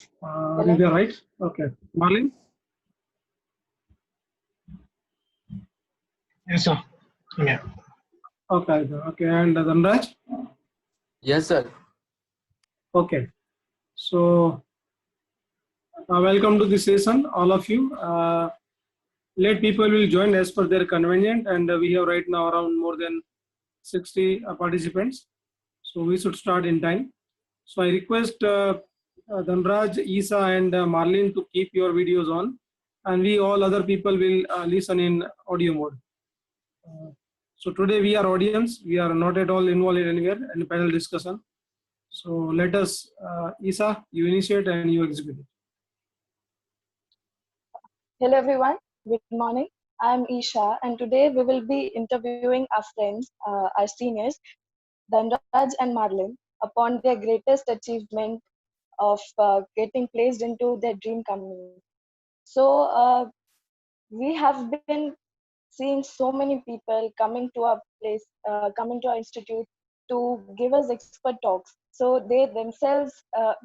Is Hello. that right? Okay. Marlin? Yes, sir. Yeah. Okay. Okay. And Dhanraj? Yes, sir. Okay. So, welcome to this session, all of you. Let people will join as per their convenient, and we have right now around more than 60 participants. So, we should start in time. So, I request Dhanraj, Isa, and Marlin to keep your videos on, and we all other people will listen in audio mode. Uh, so today we are audience. We are not at all involved in anywhere in panel discussion. So let us, Isa, you initiate and you execute it. Hello everyone. Good morning. I'm Isha and today we will be interviewing our friends, our seniors, Dhanraj and Marlin, upon their greatest achievement of getting placed into their dream company. So we have been seeing so many people coming to our place, coming to our institute to give us expert talks. So they themselves,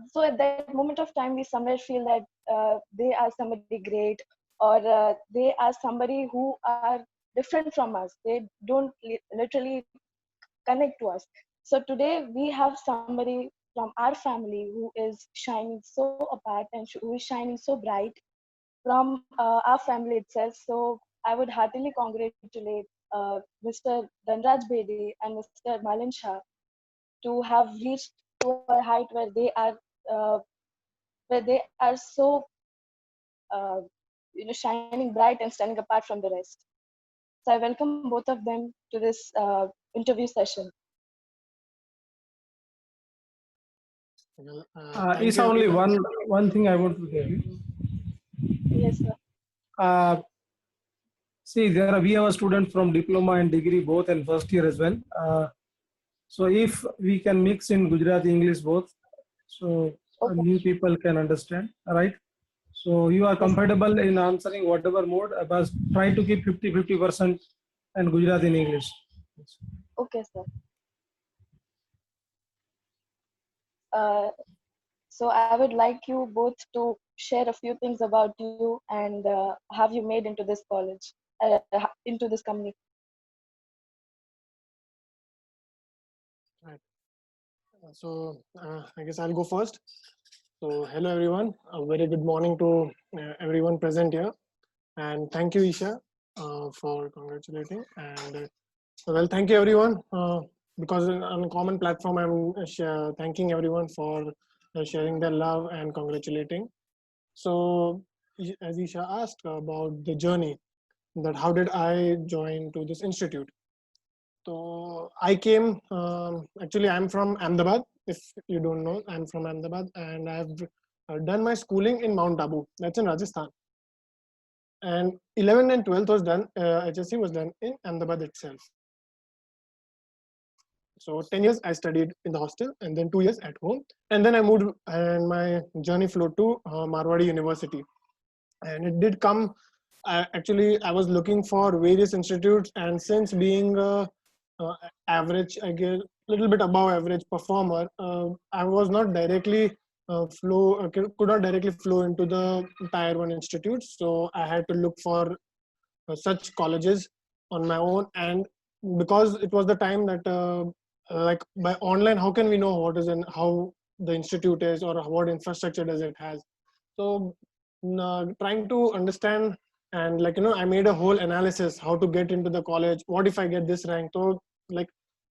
so at that moment of time, we somewhere feel that they are somebody great, or they are somebody who are different from us. They don't literally connect to us. So today we have somebody from our family who is shining so apart and who is shining so bright from our family itself. So I would heartily congratulate Mr. Dhanraj Bedi and Mr. Malin Shah to have reached to a height uh, where they are so uh, shining bright and standing apart from the rest. So I welcome both of them to this interview session. Well, thank Isa, you, only everyone. one thing I want to tell you. Yes, sir. Uh, See, we have a student from diploma and degree both and first year as well. So if we can mix in Gujarati English both, so Okay. new people can understand, right? So you are Yes, sir. comfortable in answering whatever mode, but try to keep 50% and Gujarati in English. Okay, sir. Uh, so I would like you both to share a few things about you and have you made into this college, into this company. Right. I guess I'll go first. So, hello, everyone. A very good morning to everyone present here. And thank you, Isha, for congratulating. And well, thank you, everyone. Because on a common platform, I'm thanking everyone for sharing their love and congratulating. So, as Isha asked about the journey, that how did I join to this institute? So I came, actually I'm from Ahmedabad. If you don't know, I'm from Ahmedabad and I've done my schooling in Mount Abu, that's in Rajasthan. And 11th and 12th was done, HSC was done in Ahmedabad itself. So 10 years I studied in the hostel and then 2 years at home. And then I moved and my journey flowed to Marwadi University. And it did come, actually I was looking for various institutes, and since being uh, average, I guess, little bit above average performer, I was not directly could not directly flow into the tier one institutes. So I had to look for such colleges on my own. And because it was the time that like by online, how can we know what is and how the institute is or what infrastructure does it has? So trying to understand, and I made a whole analysis how to get into the college. What if I get this rank? So like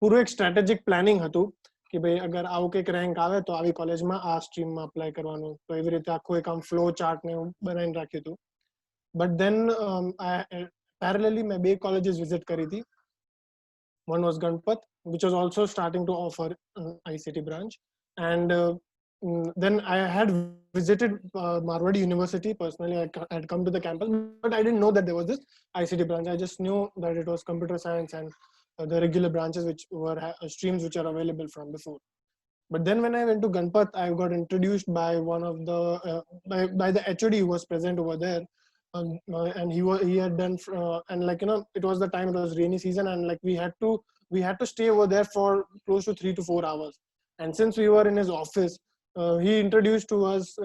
પૂરું એક strategic planning હતું કે ભાઈ અગર આવું કંઈક rank આવે તો આવી કોલેજમાં આ સ્ટ્રીમમાં અપ્લાય કરવાનું. તો એવી રીતે આખું એક આમ ફ્લો ચાર્ટ ને એવું બનાવીને રાખ્યું હતું. બટ ધેન પેરેલલી મેં બે કોલેજીસ વિઝિટ કરી હતી. One was Ganpat, which was also starting to offer ICT branch. And then I had visited Marwadi University personally. I had come to the campus, but I didn't know that there was this ICT branch. I just knew that it was computer science and the regular branches which were streams which are available from before. But then when I went to Ganpat, I got introduced by one of the by the HOD who was present over there. And he had done and it was the time, it was rainy season, and like we had to stay over there for close to 3 to 4 hours. And since we were in his office, he introduced to us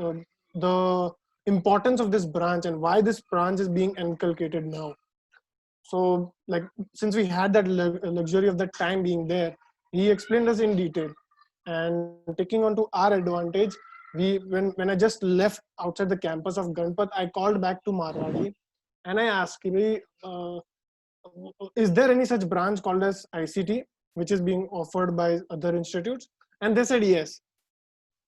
the importance of this branch and why this branch is being inculcated now. So like, since we had that luxury of that time being there, he explained us in detail. And taking on to our advantage, when I just left outside the campus of Ganpat, I called back to Marwadi and I asked, is there any such branch called as ICT which is being offered by other institutes? And they said yes.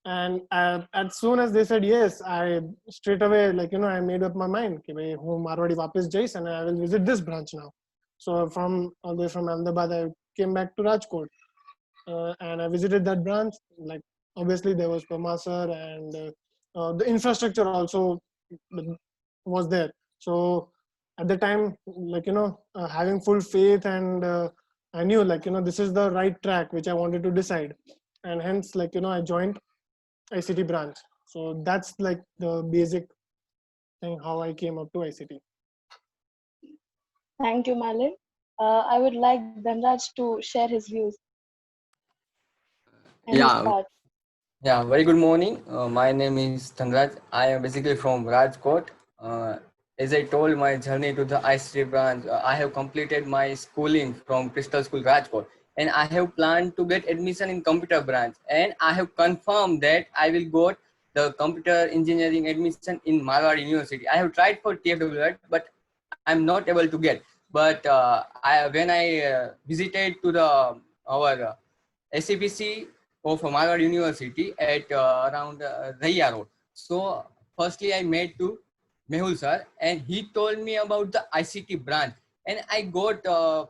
And as soon as they said yes, I straight away, I made up my mind कि भाई हूँ मारवाड़ी वापस Zeiss and I will visit this branch now. So from all the way from Ahmedabad, I came back to Rajkot, and I visited that branch. Like, obviously there was Pama sir, and the infrastructure also was there. So at the time, having full faith, and I knew, this is the right track which I wanted to decide, and hence, I joined ICT branch. So that's like the basic thing how I came up to ICT. Thank you, Marlin. I would like Dhanraj to share his views and his Yeah, part. yeah. Very good morning. My name is Dhanraj. I am basically from Rajkot. As I told my journey to the ICT branch, I have completed my schooling from Crystal School Rajkot, and I have planned to get admission in computer branch. And I have confirmed that I will go the computer engineering admission in Marwari University. I have tried for TFW, but I'm not able to get. But when I visited to the our SCPC of Marwar University at around Raya Road. So firstly I met to Mehul sir, and he told me about the ICT branch, and I got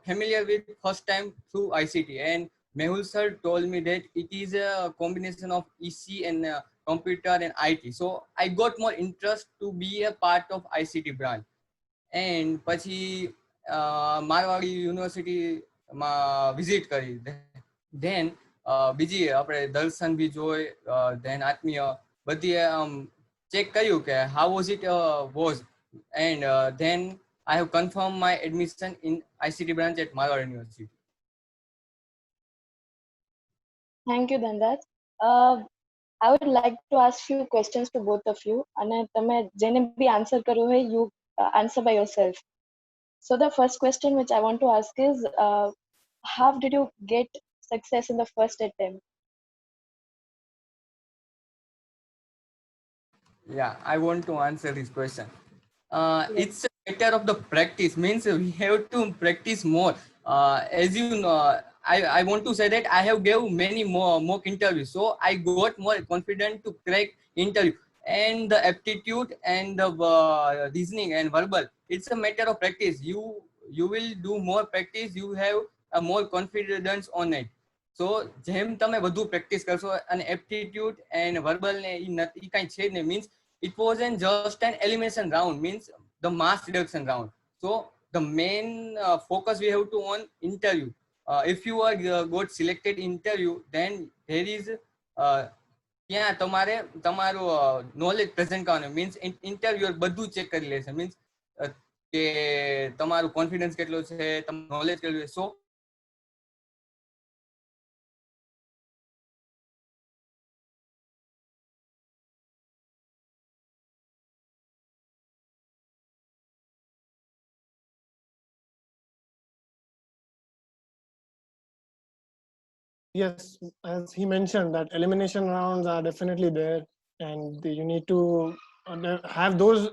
familiar with first time through ICT, and Mehul sir told me that it is a combination of EC and computer and IT. So I got more interest to be a part of ICT branch. And પછી મારવાડી યુનિવર્સિટીમાં visit કરી than બીજી આપણે દર્શન બી જોઈ than આત્મીય બધી check કર્યું કે how was it was and then I have confirmed my admission in ICT branch at Marwar University. Thank you, Dhanraj. I would like to ask few questions to both of you. અને તમે જેને બી answer કરવું હોય, you answer by yourself. So the first question which I want to ask is, how did you get success in the first attempt? Yeah, I want to answer this question. Yes. It's a matter of the practice. Means we have to practice more. As you know, I want to say that I have gave many more mock interviews, so I got more confident to crack interview. And the aptitude and the reasoning and verbal, it's a matter of practice. You will do more practice, you have a more confidence on it. So જેમ તમે વધુ practice કરશો અને aptitude and verbal ને ઈ કાંઈ છે જ નહીં, means it wasn't just an elimination round, means the mass reduction round. So the main focus we have to on interview. If you are got selected interview, then there is ત્યાં તમારે તમારું knowledge present કરવાનું, means interviewer બધું check કરી લેશે, means કે તમારું confidence કેટલો છે, તમારું knowledge કેટલું છે. So Yes, as he mentioned, that elimination rounds are definitely there, and you need to have those,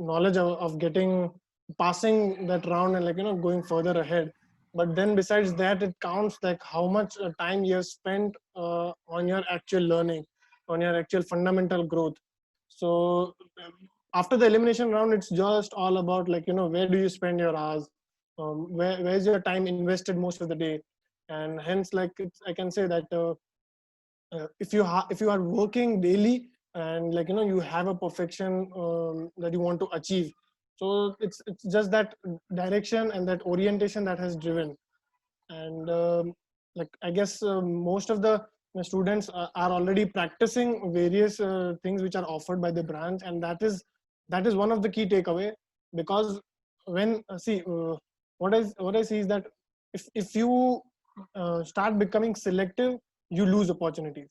knowledge of getting passing that round and going further ahead. But then besides that, it counts like how much time you have spent on your actual learning, on your actual fundamental growth. So after the elimination round, it's just all about where do you spend your hours, where's your time invested most of the day, and hence I can say that if you are working daily and you have a perfection that you want to achieve, so it's just that direction and that orientation that has driven. And I guess most of the students are already practicing various things which are offered by the branch, and that is one of the key takeaway. Because when what I see is that if you start becoming selective, you lose opportunities.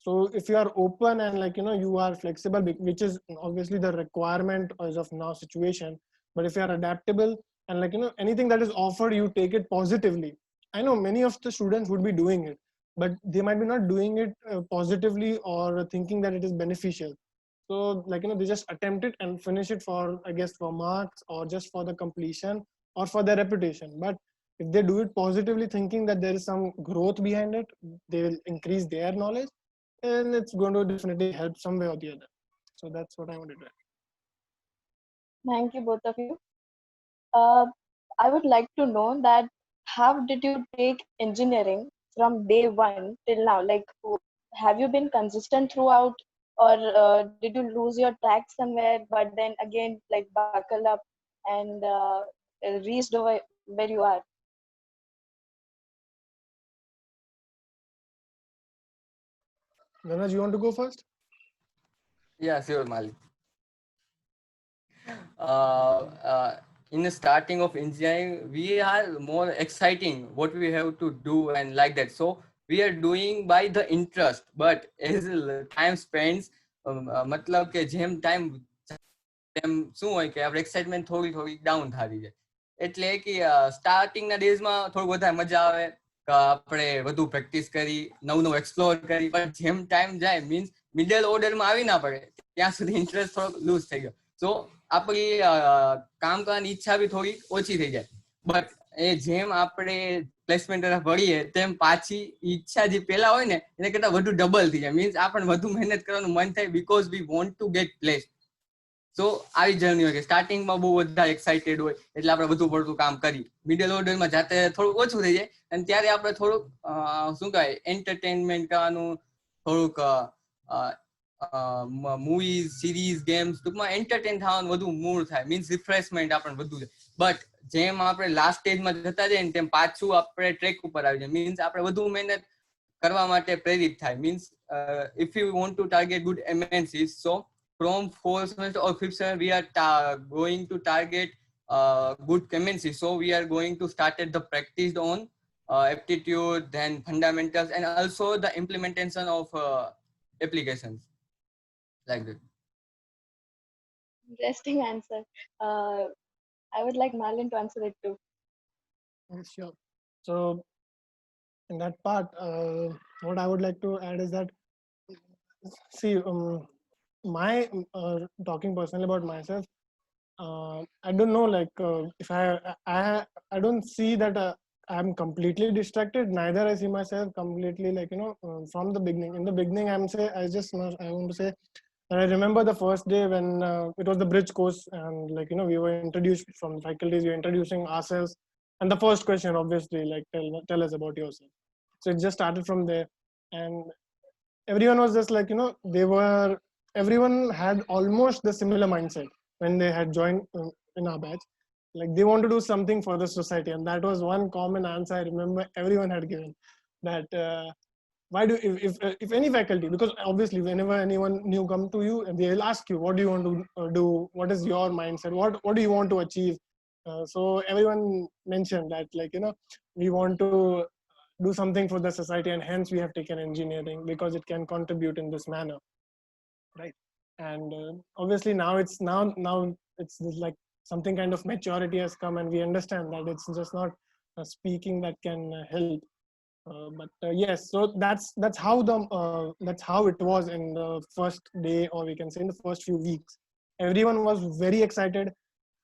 So if you are open and you are flexible, which is obviously the requirement as of now situation, but if you are adaptable and anything that is offered, you take it positively. I know many of the students would be doing it, but they might be not doing it positively or thinking that it is beneficial. So they just attempt it and finish it for, I guess, for marks or just for the completion or for their reputation. But if they do it positively, thinking that there is some growth behind it, they will increase their knowledge, and it's going to definitely help some way or the other. So that's what I wanted to add. Thank you, both of you. Uh, I would like to know that how did you take engineering from day one till now? Like, have you been consistent throughout, or did you lose your track somewhere, but then again, like, buckle up and reached over where you are? Dhanraj, you want to go first? Yeah, sure, Malik. In the starting of engineering, we are more exciting what we have to do and like that. So we are doing by the interest, but as time spends, matlab કે જેમ time તેમ શું હોય કે આપણે excitement થોડી થોડી down થતી જાય. એટલે કે સ્ટાર્ટિંગના ડેઝમાં થોડું વધારે મજા આવે, આપણે વધુ પ્રેક્ટિસ કરી, નવું નવું એક્સપ્લોર કરી, પણ જેમ ટાઈમ જાય મીન્સ મિડલ ઓર્ડરમાં આવી ના પડે ત્યાં સુધી ઇન્ટરેસ્ટ થોડોક લૂઝ થઈ ગયો. સો આપણી કામ કરવાની ઈચ્છા બી થોડી ઓછી થઈ જાય. બટ એ જેમ આપણે પ્લેસમેન્ટ તરફ વળીએ તેમ પાછી ઈચ્છા જે પેલા હોય ને એને કરતા વધુ ડબલ થઈ જાય. મીન્સ આપણને વધુ મહેનત કરવાનું મન થાય because we want to get place. So આવી જર્ની હોય કે સ્ટાર્ટિંગમાં બહુ વધારે એક્સાઇટેડ હોય એટલે આપણે વધુ પડતું કામ કરી, મિડલ ઓર્ડરમાં જાતે થોડુંક ઓછું થઈ જાય અને ત્યારે આપણે થોડુંક શું કહેવાય એન્ટરટેનમેન્ટ કરવાનું, થોડુંક મૂવીઝ, સિરીઝ, ગેમ્સ, ટૂંકમાં એન્ટરટેન થવાનું વધુ મૂડ થાય, મીન્સ રિફ્રેશમેન્ટ આપણને વધુ થાય. બટ જેમ આપણે લાસ્ટ સ્ટેજમાં જતા જઈએ ને તેમ પાછું આપણે ટ્રેક ઉપર આવી જાય, મીન્સ આપણે વધુ મહેનત કરવા માટે પ્રેરિત થાય. Means if you want to target good MNCs, so from fourth semester or fifth semester we are going to target good MNCs. So we are going to start at the practice on aptitude, then fundamentals, and also the implementation of applications like that. Interesting answer. I would like Marlin to answer it too. Sure. So in that part, what I would like to add is that, see, my talking personally about myself, I don't know, if I don't see that I'm completely distracted. Neither I see myself completely from the beginning. In the beginning, I want to say that I remember the first day when it was the bridge course, and we were introduced from the faculties. We were introducing ourselves, and the first question, obviously, tell us about yourself. So it just started from there, and everyone was just everyone had almost the similar mindset when they had joined in our batch. Like they want to do something for the society, and that was one common answer I remember everyone had given. That why do if any faculty, because obviously whenever anyone new come to you, and they'll ask you, what do you want to do? What is your mindset? What do you want to achieve? So everyone mentioned that we want to do something for the society, and hence we have taken engineering because it can contribute in this manner, right? And obviously now it's like something kind of maturity has come, and we understand that it's just not speaking that can help. But yes, so that's how it was in the first day, or we can say in the first few weeks. Everyone was very excited.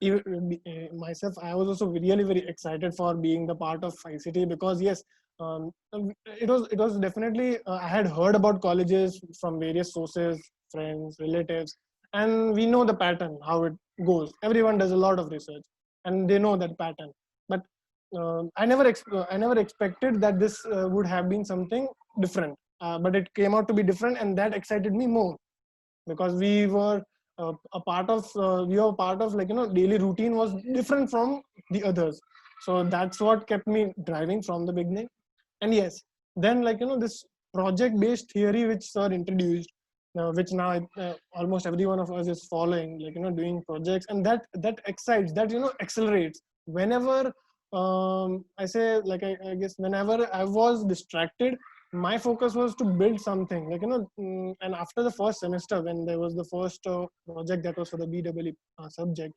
Even myself, I was also really very excited for being the part of ICT, because yes, it was definitely, I had heard about colleges from various sources, friends, relatives, and we know the pattern how it goes. Everyone does a lot of research and they know that pattern. But I never expected that this would have been something different. But it came out to be different, and that excited me more, because we were a part of daily routine was different from the others. So that's what kept me driving from the beginning. And yes, then this project based theory which sir introduced, which now almost every one of us is following, doing projects, and that excites, that accelerates whenever I say, I guess whenever I was distracted, my focus was to build something, like, and after the first semester, when there was the first project that was for the BEE subject,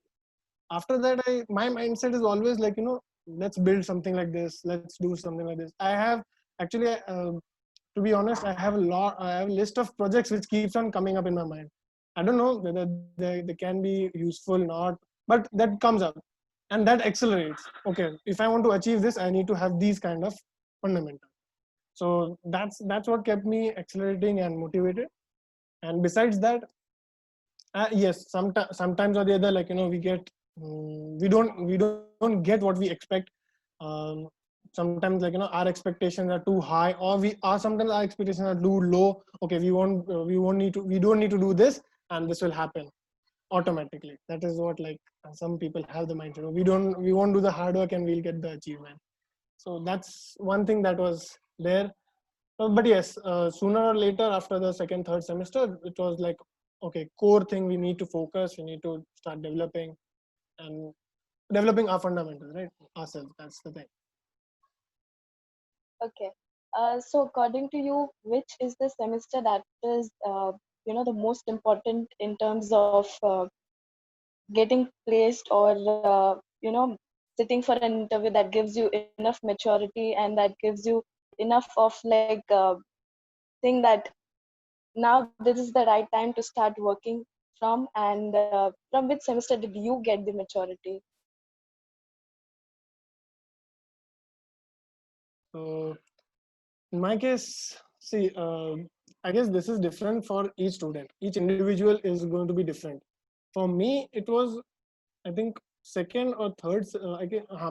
after that, my mindset is always like, let's build something like this, let's do something like this. I have actually, to be honest, I have a list of projects which keeps on coming up in my mind. I don't know whether they can be useful or not, but that comes up and that accelerates. Okay, if I want to achieve this, I need to have these kind of fundamentals. So that's what kept me accelerating and motivated. And besides that, yes, sometimes or the other, like, we don't get what we expect. um, Sometimes, like, our expectations are too high, or we are sometimes our expectations are too low. Okay, we don't need to do this, and this will happen automatically. That is what, like, some people have the mindset. We won't do the hard work and we'll get the achievement. So that's one thing that was there. But yes, sooner or later, after the second, third semester, it was like, okay, core thing, we need to focus, we need to start developing and developing our fundamentals, right? Ourselves, that's the thing. Okay. So according to you, which is the semester that is, the most important in terms of getting placed, or sitting for an interview, that gives you enough maturity and that gives you enough of, like, thing that now this is the right time to start working from? And from which semester did you get the maturity? So in my case, see, I guess this is different for each student. Each individual is going to be different. For me, it was, I think, second or third,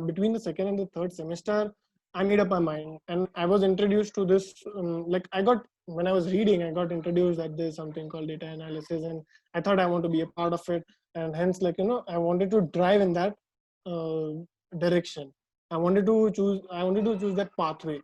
between the second and the third semester, I made up my mind, and I was introduced to this. Like, when I was reading, I got introduced that there's something called data analysis, and I thought I want to be a part of it, and hence, like, I wanted to drive in that uh, direction. I wanted to choose that pathway.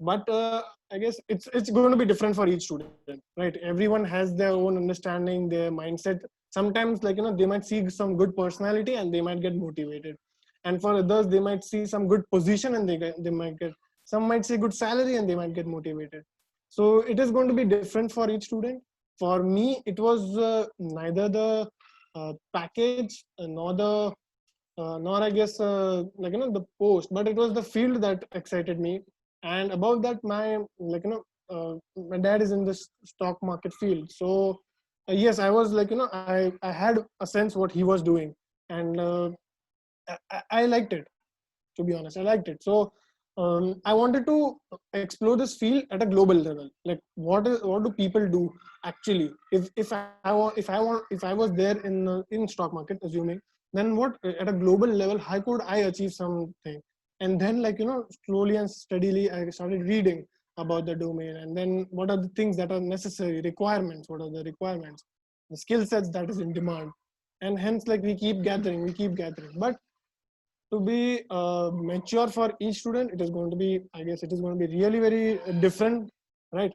But I guess it's going to be different for each student, right? Everyone has their own understanding, their mindset. Sometimes, like, they might see some good personality and they might get motivated, and for others they might see some good position and they might get, some might see good salary and they might get motivated. So it is going to be different for each student. For me, it was neither the package, nor I guess, like, the post, but it was the field that excited me. And about that, my dad is in this stock market field. So yes, I was like, I had a sense what he was doing, and I liked it. To be honest, I liked it. So I wanted to explore this field at a global level. Like, what do people do actually? If I was there in stock market, assuming, then what, at a global level, how could I achieve something? And then, like, slowly and steadily, I started reading about the domain, and then what are the things that are necessary, requirements, what are the requirements, the skill sets that is in demand, and hence, like, we keep gathering. But to be mature for each student, it is going to be, I guess, it is going to be really very different, right?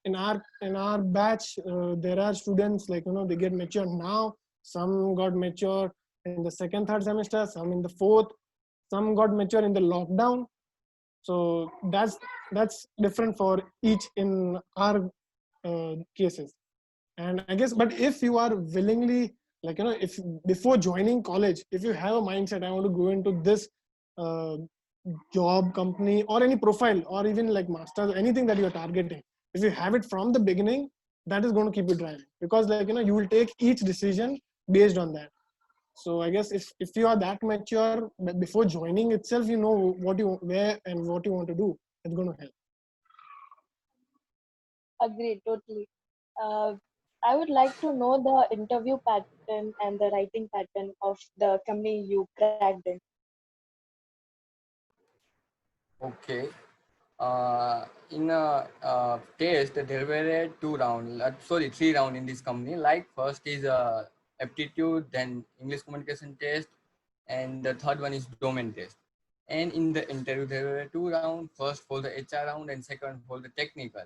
In our batch, there are students, like, they get mature now. Some got mature in the second, third semester, some in the fourth, some got mature in the lockdown. So that's different for each in our cases. And I guess, but if you are willingly, like, if before joining college, if you have a mindset, I want to go into this uh, job, company, or any profile, or even like masters, anything that you're targeting, if you have it from the beginning, that is going to keep you driving, because, like, you will take each decision based on that. So I guess, if you are that mature before joining itself, you know what you, where and what you want to do, it's going to help. Agreed, totally. Uh, I would like to know the interview pattern and the writing pattern of the company you cracked in. Okay. In a test, there were two rounds, sorry, three rounds in this company. Like, first is aptitude, then English communication test, and the third one is domain test. And in the interview, there were two rounds, first for the HR round and second for the technical.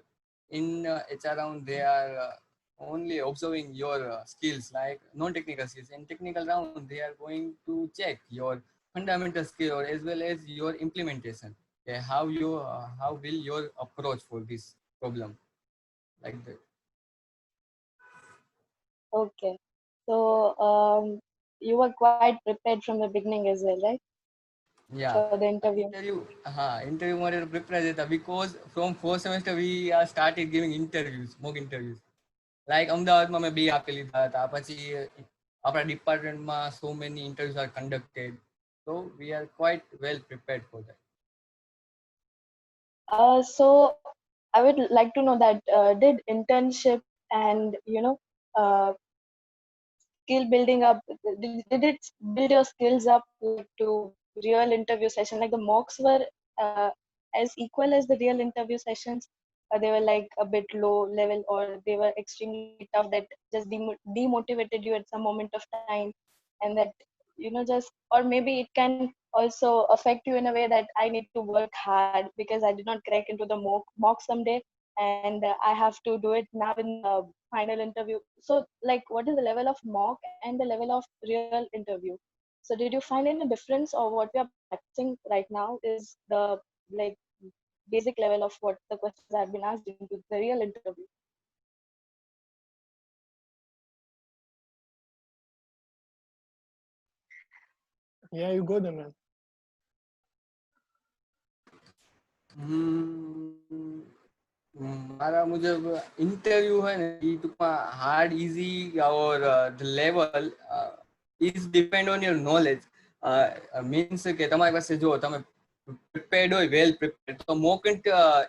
In HR round, they are only observing your skills, like non-technical skills. In technical round, they are going to check your fundamental skill, or as well as your implementation. Okay, how will your approach for this problem, like that? Okay. So you were quite prepared from the beginning as well, right? Yeah, For the interview. interview માટે prepare હતા because from fourth semester we started giving interviews, mock interviews. Like અમદાવાદમાં મેં બે આપી લીધા હતા. પછી આપણા ડિપાર્ટમેન્ટમાં so many interviews are conducted, so we are quite well prepared for that. So I would like to know that did internship and uh, skill building up, did it build your skills up like to real interview session? Like the mocks were as equal as the real interview sessions, or they were like a bit low level, or they were extremely tough that just demotivated you at some moment of time, and that just, or maybe it can also affect you in a way that I need to work hard because I did not crack into the mock someday, and I have to do it now in the final interview. So like what is the level of mock and the level of real interview? So did you find any difference, or what we are practicing right now is the like basic level of what the questions have been asked into the real interview? Yeah, you go then, man. મારા મુજબ interview હોય ને એ ટૂંકમાં hard easy or the level is depend on your knowledge. Means કે તમારી પાસે જો તમે પ્રિપેર્ડ હોય, વેલ પ્રિપેર્ડ, તો મોક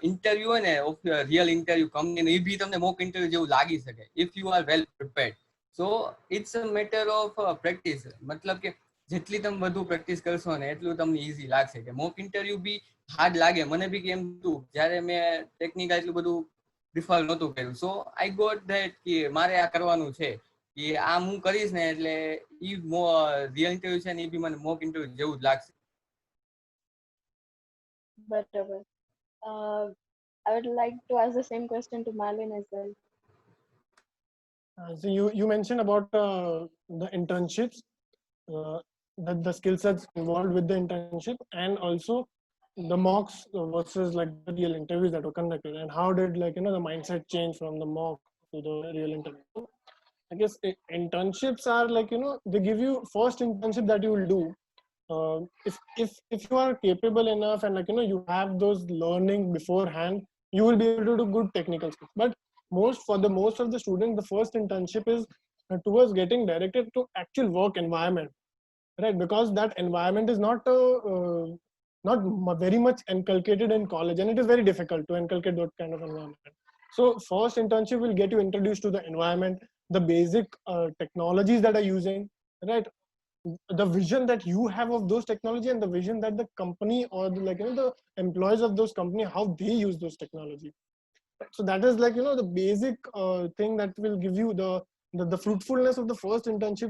ઇન્ટરવ્યુ હોય ને રિયલ ઇન્ટરવ્યુ કંપનીનું, એ બી તમને મોક ઇન્ટરવ્યુ જેવું લાગી શકે if you are well prepared. So it's a matter of practice. મતલબ કે જેટલી તમે વધુ પ્રેક્ટિસ કરશો ને એટલું તમને ઈઝી લાગશે. કે મોક ઇન્ટરવ્યુ બી હાર્ડ લાગે, મને બી કેમ હતું જ્યારે મેં ટેકનિકલ એટલું બધું પ્રિફર નહોતું કર્યું. સો આઈ ગોટ ધેટ કે મારે આ કરવાનું છે, કે આ હું કરીશ ને એટલે ઈ રિયલ ઇન્ટરવ્યુ છે ને એ બી મને મોક ઇન્ટરવ્યુ જેવું જ લાગશે. Whatever. I would like to ask the same question to Marlin as well. So you mentioned about the internships, the skill sets involved with the internship, and also the mocks versus like the real interviews that were conducted, and how did like the mindset change from the mock to the real interview. So I guess internships are like they give you first internship that you will do. If you are capable enough and like you have those learning beforehand, you will be able to do good technical skills. But most of the students, the first internship is towards getting directed to actual work environment, right? Because that environment is not very much inculcated in college, and it is very difficult to inculcate that kind of environment. So first internship will get you introduced to the environment, the basic technologies that are using, right? The vision that you have of those technology, and the vision that the company or the employees of those company, how they use those technology. So that is like the basic thing that will give you the fruitfulness of the first internship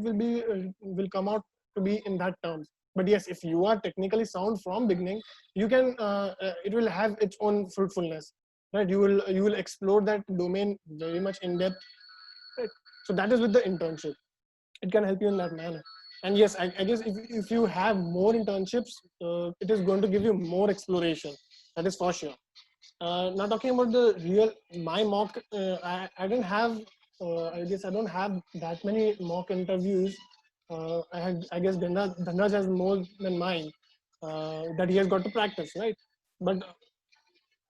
will come out to be in that terms. But yes, if you are technically sound from beginning, you can it will have its own fruitfulness, right? You will explore that domain very much in depth, right? So that is with the internship, it can help you in that manner. And yes, I guess if you have more internships, it is going to give you more exploration, that is for sure. Now talking about the real my mock, I didn't have I guess I don't have that many mock interviews. I guess Dhanraj has more than mine, that he has got to practice, right? but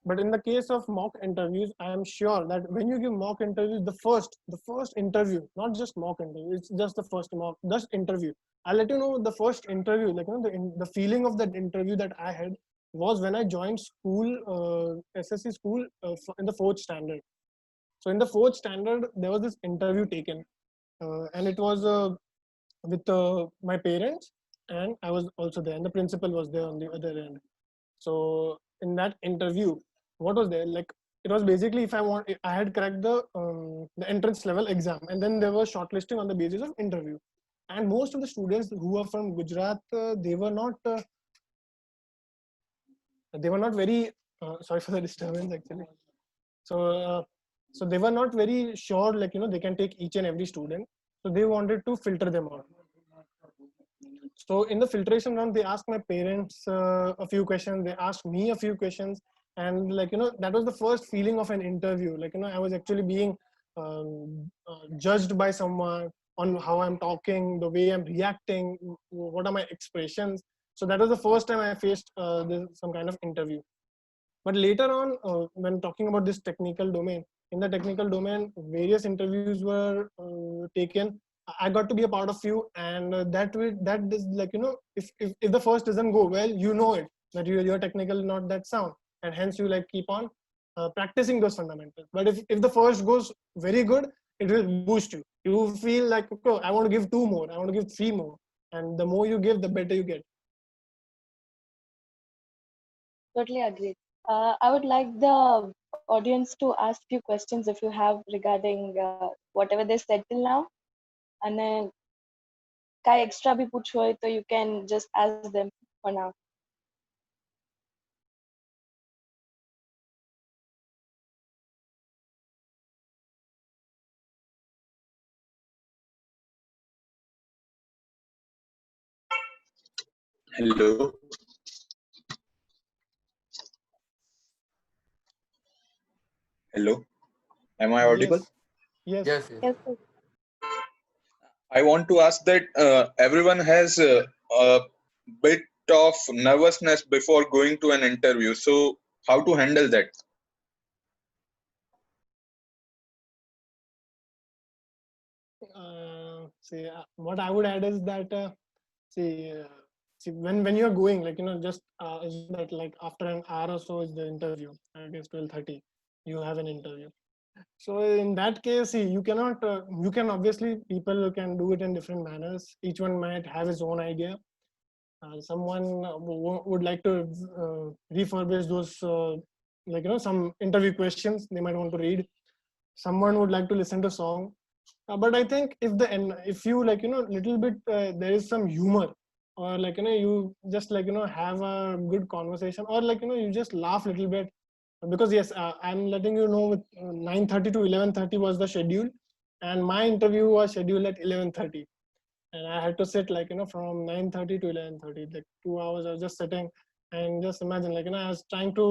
but in the case of mock interviews, I am sure that when you give mock interviews, the first interview, not just mock interview, it's just the first mock, just interview. I'll let you know the first interview, like the feeling of that interview that I had was when I joined school, SSC school, in the fourth standard. So in the fourth standard, there was this interview taken, and it was with my parents, and I was also there, and the principal was there on the other end. So in that interview, what was there? Like it was basically if I had cracked the entrance level exam, and then there was shortlisting on the basis of interview. And most of the students who are from Gujarat, they were not very sorry for the disturbance actually. So so they were not very sure, like they can take each and every student. So they wanted to filter them out. So in the filtration round, they asked my parents a few questions. They asked me a few questions, and that was the first feeling of an interview. I was actually being judged by someone on how I'm talking, the way I'm reacting, what are my expressions. So that was the first time I faced some kind of interview. But later on, when talking about this technical domain, in the technical domain, various interviews were taken. I got to be a part of few, and that is if the first doesn't go well, you know it that you're technical not that sound, and hence you keep on practicing those fundamentals. But if the first goes very good, it will boost you. You feel like, okay, I want to give 2 more, I want to give 3 more, and the more you give, the better you get. Totally agree. I would like the audience to ask you questions if you have regarding whatever they said till now. And kai extra bhi પૂછવું હોય તો you can just ask them for now. Hello. Hello. Am I audible? Yes. Yes, yes. Yes, yes. I want to ask that everyone has a bit of nervousness before going to an interview. So, how to handle that? What I would add is that when you're going, just assume that after an hour or so is the interview. I guess 12:30, you have an interview. So in that case, see, you cannot. You can obviously, people can do it in different manners. Each one might have his own idea. Someone would like to refurbish those, some interview questions they might want to read. Someone would like to listen to song. But I think if you little bit there is some humor, or you just have a good conversation, or you just laugh a little bit, because yes, I'm letting you know, with 9:30 to 11:30 was the schedule, and my interview was scheduled at 11:30, and I had to sit from 9:30 to 11:30, 2 hours. I was just sitting, and just imagine I was trying to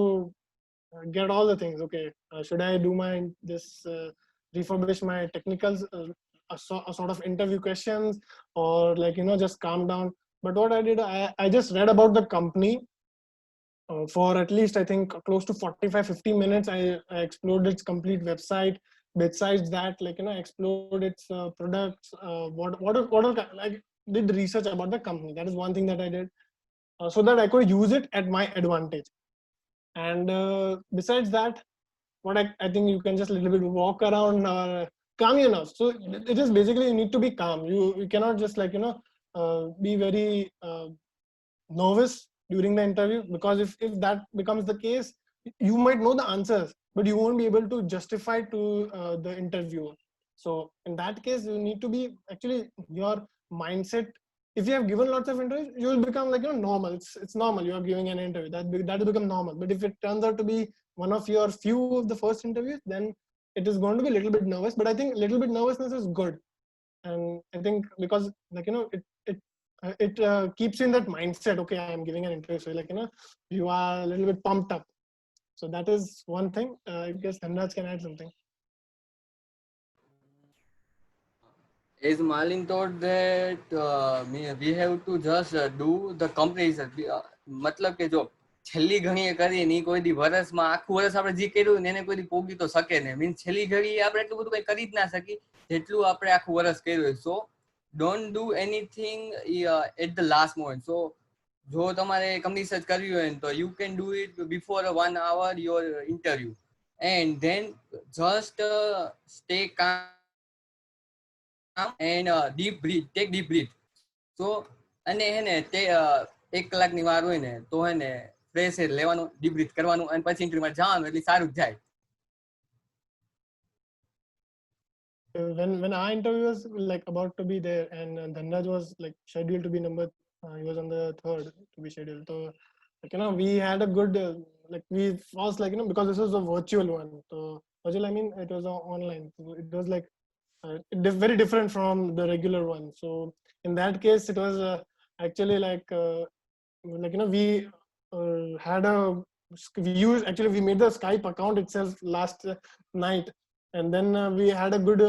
get all the things. Okay, should I do my this refurbish my technicals, a sort of interview questions, or just calm down. But what I did, I just read about the company for at least, I think, close to 45-50 minutes. I explored its complete website. Besides that, explored its products, did research about the company. That is one thing that I did, so that I could use it at my advantage. And besides that, what I think, you can just a little bit walk around, calm enough. So it is basically, you need to be calm. You cannot just be very nervous during the interview, because if that becomes the case, you might know the answers, but you won't be able to justify to the interviewer. So in that case, you need to be, actually, your mindset. If you have given lots of interviews, you will become normal. It's normal, you are giving an interview, that will become normal. But if it turns out to be one of your few of the first interviews, then it is going to be a little bit nervous. But I think little bit nervousness is good, and I think, because it keeps you in that mindset. Okay, I am giving an interview, so you are a little bit pumped up. So that is one thing. I guess Dhanraj can add something. As Marlin thought that we have to just do the company research. મતલબ કે જો છેલ્લી ઘડીએ કરીએ ને કોઈ દી વર્ષમાં આખું વર્ષ આપણે જે કર્યું ને એને કોઈ દી પોગી તો શકે ને. મીન્સ છેલ્લી ઘડીએ આપણે એટલું બધું કઈ કરી જ ના શકી જેટલું આપણે આખું વર્ષ કર્યું. So don't do anything at the last moment. So જો તમારે કંપની સર્ચ કરવી હોય ને તો you can do it before 1 hour your interview, and then just stay calm and deep breathe, take deep breath. So અને હે ને તે 1 કલાકની વાર હોય ને તો હે ને ફ્રેશ એર લેવાનું, ડીપ બ્રીથ કરવાનું, અને પછી ઇન્ટરવ્યુમાં જવાનું, એટલે સારું જ જાય. When our interview was about to be there, and Dhanraj was scheduled to be number, he was on the 3rd to be scheduled. So we had a good we was because this was a virtual one. So virtual, I mean, it was online. So it was very different from the regular one. So in that case, it was actually we had a we made the Skype account itself last night, and then we had a good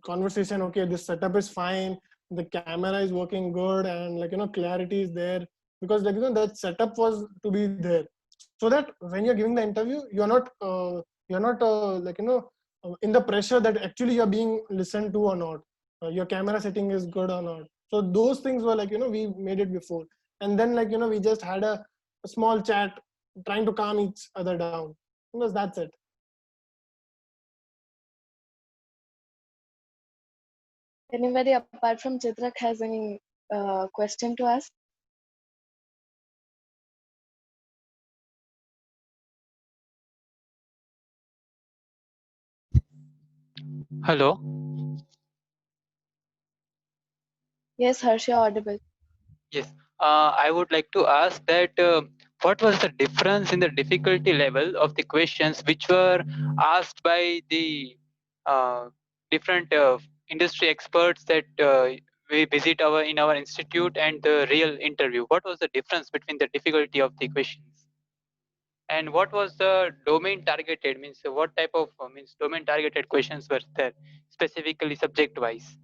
conversation. Okay, this setup is fine, the camera is working good, and clarity is there, because that setup was to be there, so that when you're giving the interview, you're not in the pressure that actually you're being listened to or not, your camera setting is good or not. So those things were we made it before, and then we just had a small chat, trying to calm each other down, because that's it. Anybody apart from Chitrak has any question to ask? Hello. Yes, Harsh, you're audible. Yes. I would like to ask that what was the difference in the difficulty level of the questions which were asked by the different industry experts that we visit in our institute and the real interview? What was the difference between the difficulty of the questions? And what was the domain targeted? Means what type of means domain targeted questions were there, specifically subject wise?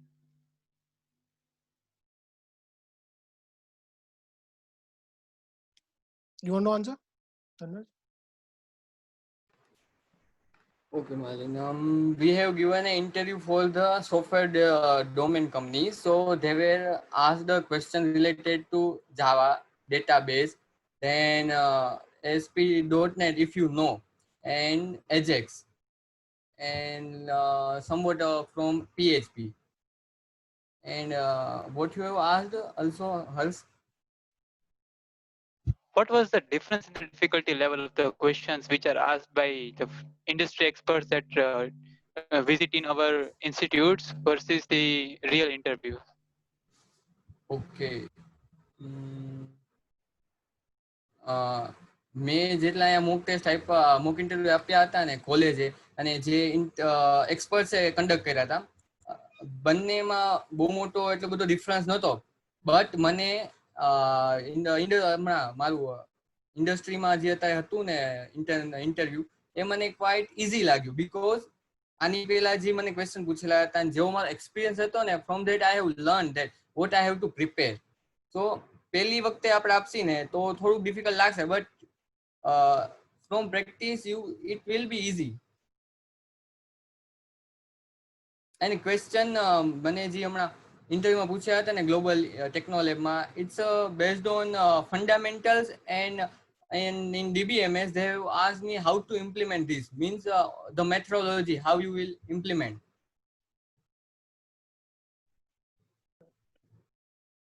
You want to answer, Dhanraj? Okay, Marlin. We have given an interview for the software domain company. So they were asked a question related to Java database, then ASP.NET if you know, and Ajax, and somewhat from PHP. And what you have asked also, Hers? What was the difference in the difficulty level of the questions which are asked by the industry experts that visit in our institutes versus the real interviews? Okay. મેં જેટલા અહીંયા mock test આપ્યા, mock interview આપ્યા હતા ને કોલેજે, અને જે એક્સપર્ટ્સે કન્ડક્ટ કર્યા હતા, બંનેમાં બહુ મોટો એટલો બધો ડિફરન્સ નહોતો. બટ મને હમણાં મારું ઇન્ડસ્ટ્રીમાં જે અત્યારે હતું ને ઇન્ટરવ્યુ, એ મને ક્વાઇટ ઇઝી લાગ્યું, બીકોઝ આની પહેલા જે મને ક્વેશ્ચન પૂછેલા હતા, જેવો મારો એક્સપિરિયન્સ હતો ને, from that I have learn that what I have to prepare. So પહેલી વખતે આપણે આપશી ને તો થોડુંક ડિફિકલ્ટ લાગશે, but from practice it will be easy. Any question મને જે હમણાં ઇન્ટરવ્યુમાં પૂછ્યા હતા ને ગ્લોબલ ટેકનોલેબમાં, it's based on fundamentals and in DBMS they have asked me how to implement this, means the methodology, how you will implement.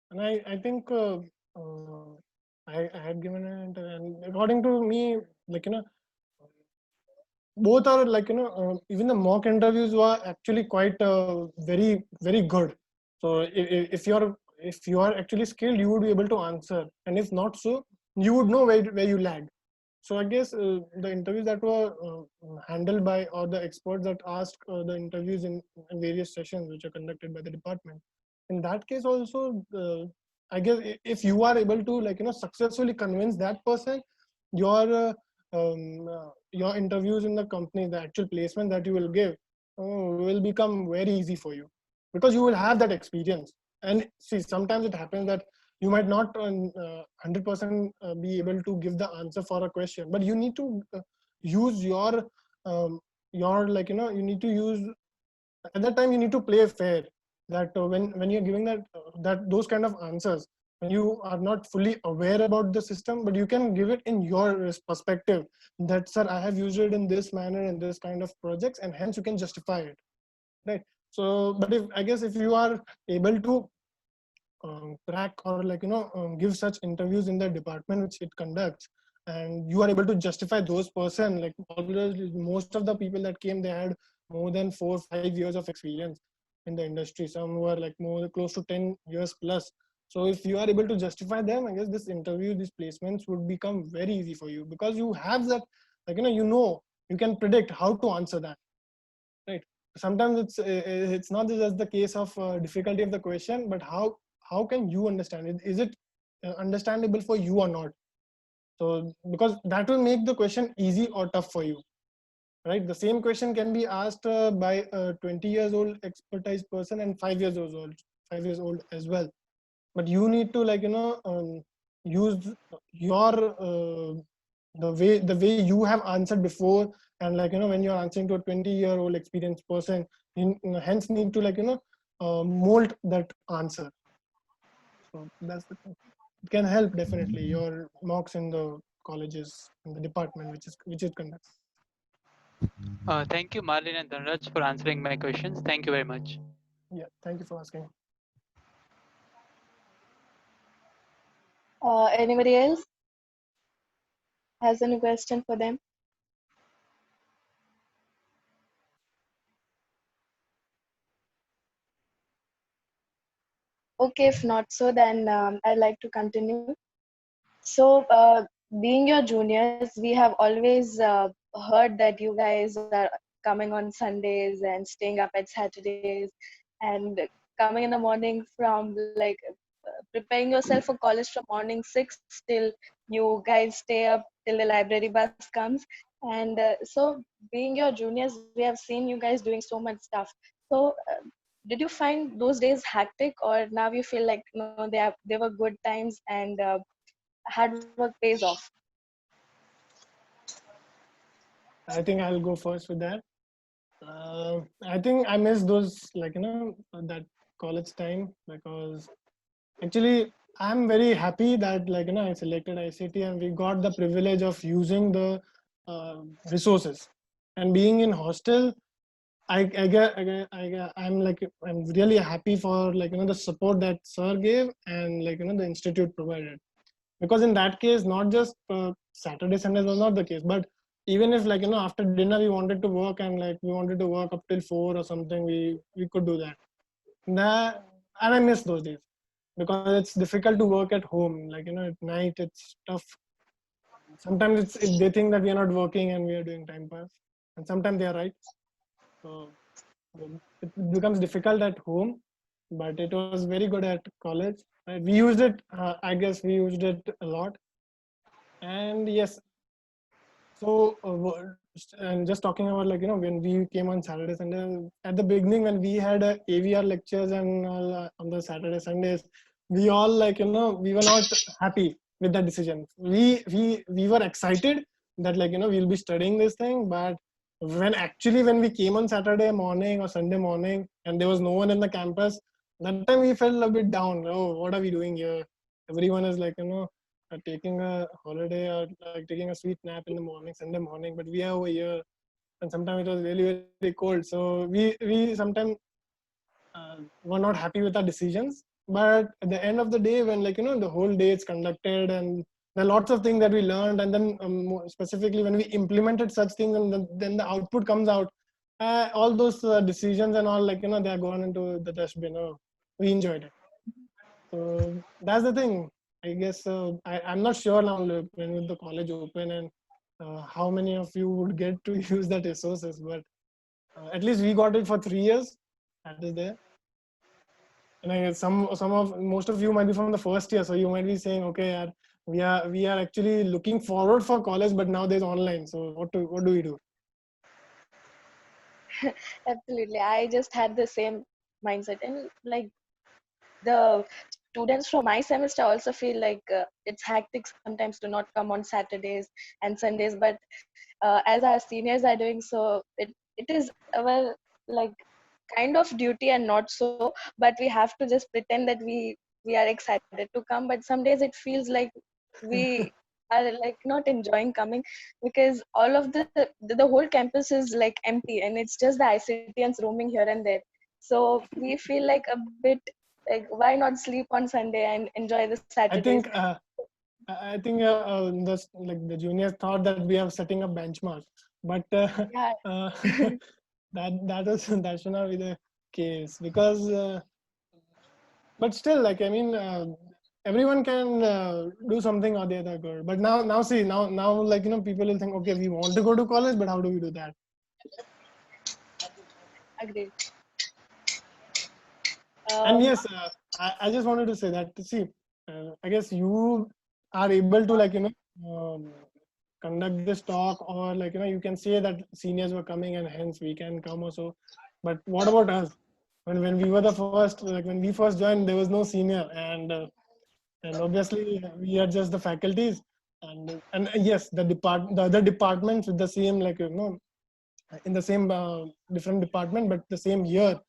And I think I had given it, and according to me, both are even the mock interviews were actually quite very very good. So if you are actually skilled, you would be able to answer, and if not so, you would know where you lag. So I guess the interviews that were handled by, or the experts that asked the interviews in various sessions which are conducted by the department, in that case also, I guess if you are able to successfully convince that person, your your interviews in the company, the actual placement that you will give, will become very easy for you, because you will have that experience. And see, sometimes it happens that you might not 100% be able to give the answer for a question, but you need to use you need to use, at that time you need to play fair, that when you're giving that those kind of answers, when you are not fully aware about the system, but you can give it in your perspective, that sir, I have used it in this manner in this kind of projects, and hence you can justify it, right? So but if I guess if you are able to crack, or give such interviews in the department which it conducts, and you are able to justify those person, like most of the people that came, they had more than 4-5 years of experience in the industry. Some were like more close to 10 years plus. So if you are able to justify them, I guess this interview, these placements would become very easy for you, because you have that, you can predict how to answer that, right? Sometimes it's not just the case of difficulty of the question, but how can you understand it? Is it understandable for you or not. So because that will make the question easy or tough for you, right? The same question can be asked by a 20 years old expertise person and 5 years old as well. But you need to use your the way you have answered before, and when you're answering to a 20-year-old experienced person, you hence need to mold that answer. So that's the thing. It can help definitely your mocks in the colleges in the department which it conducts. Thank you, Marlin and Dhanraj, for answering my questions. Thank you very much. Yeah, thank you for asking. Anybody else has any question for them? Okay, if not so, then I'd like to continue. So, being your juniors, we have always heard that you guys are coming on Sundays and staying up at Saturdays and coming in the morning from preparing yourself for college from morning 6 till you guys stay up till the library bus comes. And so, being your juniors, we have seen you guys doing so much stuff. So, did you find those days hectic, or now you feel like no, they were good times and hard work pays off? I think I'll go first with that. I think I miss those that college time, because actually I'm very happy that I selected ICT and we got the privilege of using the resources. And being in hostel, I'm really happy for the support that sir gave and the institute provided. Because in that case, not just Saturday Sundays was not the case, but even if after dinner we wanted to work and we wanted to work up till 4 or something, we could do that. And I miss those days, because it's difficult to work at home. At night it's tough. Sometimes they think that we are not working and we are doing time pass, and sometimes they are right. So it becomes difficult at home, but it was very good at college. We used it. I guess we used it a lot. And yes, so and just talking about when we came on Saturday Sunday, at the beginning when we had AVR lectures and on the Saturday Sundays, we all we were not happy with that decision. We were excited that we'll be studying this thing, but when we came on Saturday morning or Sunday morning and there was no one in the campus, that time we felt a bit down. Oh, what are we doing here? Everyone is taking a holiday or taking a sweet nap in the morning, Sunday morning, but we are over here. And sometimes it was really, very cold. So we sometimes were not happy with our decisions. But at the end of the day, when the whole day it's conducted and there are lots of things that we learned, and then specifically when we implemented such things, and then the output comes out, all those decisions and all they are gone into the dustbin. We enjoyed it. So that's the thing. I guess I'm not sure now when will the college open and how many of you would get to use that resources. But at least we got it for 3 years. That is there. And I guess most of you might be from the first year, so you might be saying, okay, we are actually looking forward for college, but now there's online. So what do we do? Absolutely. I just had the same mindset. And the students from my semester also feel like it's hectic sometimes to not come on Saturdays and Sundays. But as our seniors are doing so, it is our like kind of duty and not so. But we have to just pretend that we are excited to come. But some days it feels like we are not enjoying coming, because all of the whole campus is empty and it's just the ICTians roaming here and there. So we feel like a bit why not sleep on Sunday and enjoy the I Saturdays? think the juniors thought that we are setting a benchmark, but Yeah. uh, that should not be the case, because but still everyone can do something or the other good. But now see now people will think, okay, we want to go to college, but how do we do that? Agreed. And Um, yes, I just wanted to say that, see, I guess you are able to conduct this talk, or you can say that seniors were coming and hence we can come also. But what about us? When we were the first, when we first joined, there was no senior, and obviously we are just the faculties, and yes, the other departments with the same in the same different department, but the same year,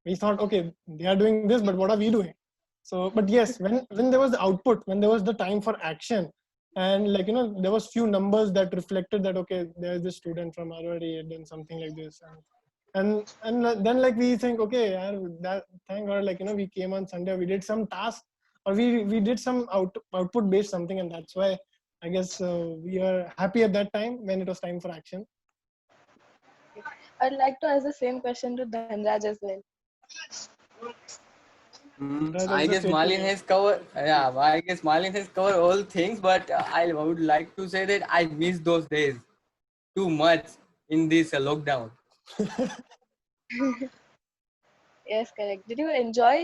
we thought, okay, they are doing this, but what are we doing? So, but yes, when there was the output, when there was the time for action, and there was few numbers that reflected that, okay, there is this student from Marwari and something like this, and then we think, okay, that thank God, we came on Sunday, we did some task, or we did some output based something, and that's why I guess we are happy at that time when it was time for action. I'd like to ask the same question to Dhanraj as well. That I also guess stayed Marlin together. has covered. Yeah, I guess Marlin has covered all things, but I would like to say that I miss those days too much in this lockdown. Yes, correct. Did you enjoy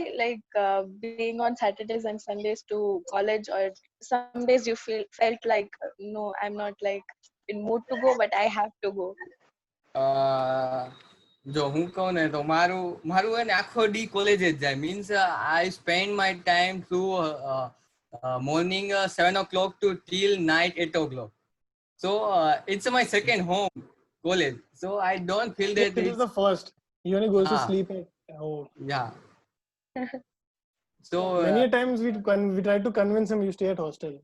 being on Saturdays and Sundays to college, or some days you felt like no, I'm not like in mood to go, but I have to go. જો હું કહું ને તો મારું હે ને આખો D college જ જાય. Means I spend my time through morning 7 o'clock to till night 8 o'clock. So it's my second home college. So I don't feel Yes, that it is it's the first. He only goes to ah sleep at home. yeah. So Many a times we tried to convince him you stay at hostel,